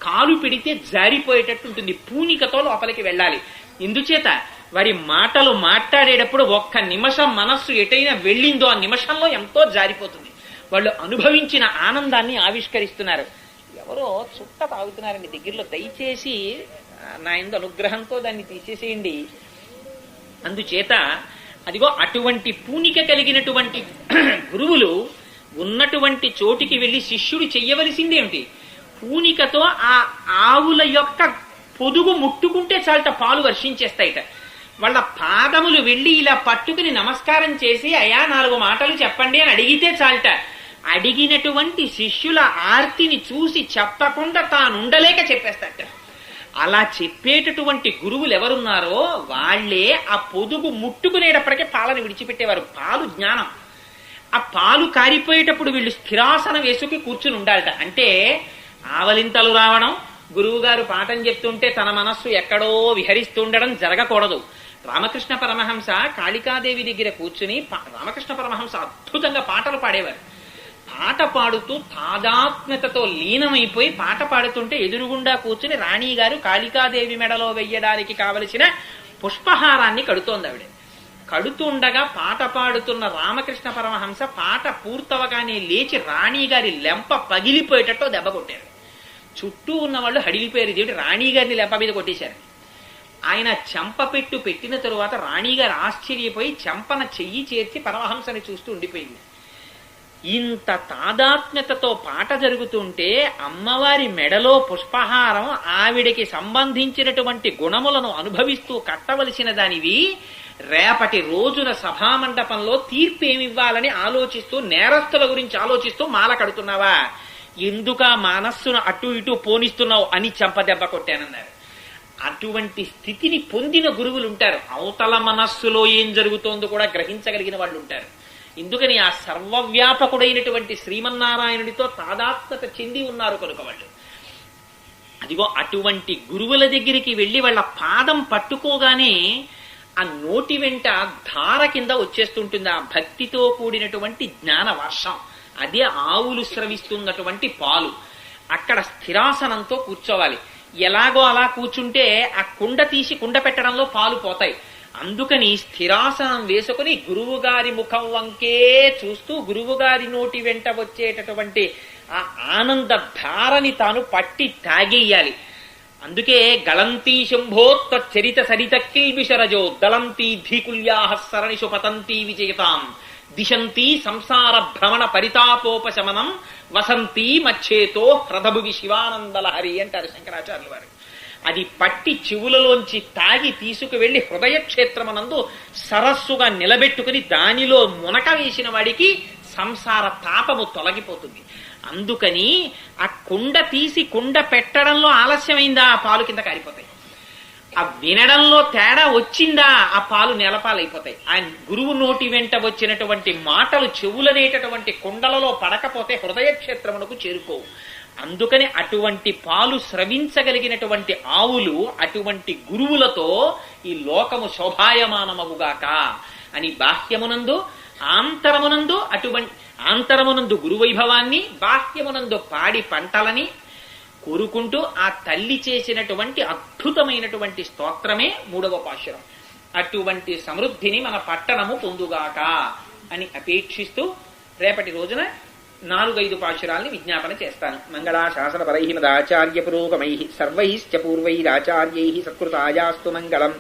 Speaker 2: కాలు పెడితే జారిపోయేటట్టు ఉంటుంది. పూనికతో లోపలికి వెళ్ళాలి. ఎందుచేత వారి మాటలు మాట్లాడేటప్పుడు ఒక్క నిమిషం మనస్సు ఎటైనా వెళ్ళిందో ఆ నిమిషంలో ఎంతో జారిపోతుంది. వాళ్ళు అనుభవించిన ఆనందాన్ని ఆవిష్కరిస్తున్నారు. ఎవరో చుట్ట తాగుతున్నారండి దగ్గరలో, దయచేసి నా యందు అనుగ్రహంతో దాన్ని తీసేసేయండి. అందుచేత అదిగో అటువంటి పూనిక కలిగినటువంటి గురువులు ఉన్నటువంటి చోటికి వెళ్ళి శిష్యుడు చెయ్యవలసిందేమిటి? పూనికతో ఆ ఆవుల యొక్క పొదుగు ముట్టుకుంటే చాలట పాలు వర్షించేస్తాయిట. వాళ్ళ పాదములు వెళ్ళి ఇలా పట్టుకుని నమస్కారం చేసి అయా 4 మాటలు చెప్పండి అని అడిగితే చాలట. అడిగినటువంటి శిష్యుల ఆర్తిని చూసి చెప్పకుండా తానుండలేక చెప్పేస్తాట. అలా చెప్పేటటువంటి గురువులు ఎవరున్నారో వాళ్లే ఆ పొదుగు ముట్టుకునేటప్పటికే పాలను విడిచిపెట్టేవారు. పాలు జ్ఞానం. ఆ పాలు కారిపోయేటప్పుడు వీళ్ళు స్థిరాసనం వేసుకి కూర్చుని ఉండాలట. అంటే ఆవలింతలు రావడం, గురువు గారు పాఠం చెప్తుంటే తన మనస్సు ఎక్కడో విహరిస్తుండడం జరగకూడదు. రామకృష్ణ పరమహంస కాళికాదేవి దగ్గర కూర్చుని రామకృష్ణ పరమహంస అద్భుతంగా పాటలు పాడేవారు. పాట పాడుతూ తాదాత్మ్యతతో లీనమైపోయి పాట పాడుతుంటే ఎదురుగుండా కూర్చుని రాణి గారు కాళికాదేవి మెడలో వెయ్యడానికి కావలసిన పుష్పహారాన్ని కడుతోంది. ఆవిడ కడుతుండగా పాట పాడుతున్న రామకృష్ణ పరమహంస పాట పూర్తవగానే లేచి రాణి గారి లెంప పగిలిపోయేటట్టు దెబ్బ కొట్టారు. చుట్టూ ఉన్న వాళ్ళు హడిలిపోయారు. ఇదేంటి రాణి గారిని లెంప మీద కొట్టేశారు. ఆయన చెంప పెట్టిన తరువాత రాణిగారు ఆశ్చర్యపోయి చెంపన చెయ్యి చేర్చి పరమహంసని చూస్తూ ఉండిపోయింది. ఇంత తాదాత్మ్యతతో పాట జరుగుతుంటే అమ్మవారి మెడలో పుష్పహారం ఆవిడకి సంబంధించినటువంటి గుణములను అనుభవిస్తూ కట్టవలసిన దానివి రేపటి రోజున సభామండపంలో తీర్పు ఏమివ్వాలని ఆలోచిస్తూ నేరస్తుల గురించి ఆలోచిస్తూ మాల కడుతున్నావా? ఎందుక మనస్సును అటు ఇటు పోనిస్తున్నావు అని చెంపదెబ్బ కొట్టానన్నారు. అటువంటి స్థితిని పొందిన గురువులు ఉంటారు. అవతల మనస్సులో ఏం జరుగుతోందో కూడా గ్రహించగలిగిన వాళ్ళు ఉంటారు. ఎందుకని ఆ సర్వవ్యాపకుడైనటువంటి శ్రీమన్నారాయణుడితో తాదాత్మ్యత చెంది ఉన్నారు కనుక వాళ్ళు. అదిగో అటువంటి గురువుల దగ్గరికి వెళ్ళి వాళ్ళ పాదం పట్టుకోగానే ఆ నోటి వెంట ధార కింద వచ్చేస్తుంటుంది ఆ భక్తితో కూడినటువంటి జ్ఞాన వర్షం. అదే ఆవులు స్రవిస్తున్నటువంటి పాలు. అక్కడ స్థిరాసనంతో కూర్చోవాలి. ఎలాగో అలా కూర్చుంటే ఆ కుండ తీసి కుండ పెట్టడంలో పాలు పోతాయి. అందుకని స్థిరాసనం వేసుకుని గురువుగారి ముఖం వంకే చూస్తూ గురువుగారి నోటి వెంట వచ్చేటటువంటి ఆ ఆనంద ధారని తాను పట్టి తాగేయాలి. అందుకే గళంతీ శంభోత్త చరిత సరిత కిల్బిషరజో దళంతీ ధీకుల్యాహ సరణిషు పతంతీ విజయతాం దిశంతీ సంసార భ్రమణ పరితాపోపశమనం వసంతీ మచ్చేతో హ్రదభువి శివానందలహరి అంటారు శంకరాచార్యుల వారు. అది పట్టి చెవులలోంచి తాగి తీసుకువెళ్లి హృదయ క్షేత్రమనందు సరస్సుగా నిలబెట్టుకుని దానిలో మునక వేసిన వాడికి సంసార తాపము తొలగిపోతుంది. అందుకని ఆ కుండ తీసి కుండ పెట్టడంలో ఆలస్యమైందా ఆ పాలు కింద కారిపోతాయి. ఆ వినడంలో తేడా వచ్చిందా ఆ పాలు నేలపాలైపోతాయి. ఆ గురువు నోటి వెంట వచ్చినటువంటి మాటలు చెవులనేటటువంటి కుండలలో పడకపోతే హృదయ క్షేత్రమునకు చేరుకోవు. అందుకని అటువంటి పాలు స్రవించగలిగినటువంటి ఆవులు అటువంటి గురువులతో ఈ లోకము శోభాయమానమగుగాక అని బాహ్యమునందు ఆంతరమునందు గురువైభవాన్ని బాహ్యమునందు పాడి పంటలని కోరుకుంటూ ఆ తల్లి చేసినటువంటి అద్భుతమైనటువంటి స్తోత్రమే 3వ పాశురం. అటువంటి సమృద్ధిని మన పట్టణము పొందుగాక అని అపేక్షిస్తూ రేపటి రోజున 4-5 పాశురాల్ని విజ్ఞాపన చేస్తాను. మంగళాశాసన పరై మదాచార్య పురోగమై సర్వైశ్చ పూర్వైరాచార్యై సత్కృతాయాస్తు మంగళం.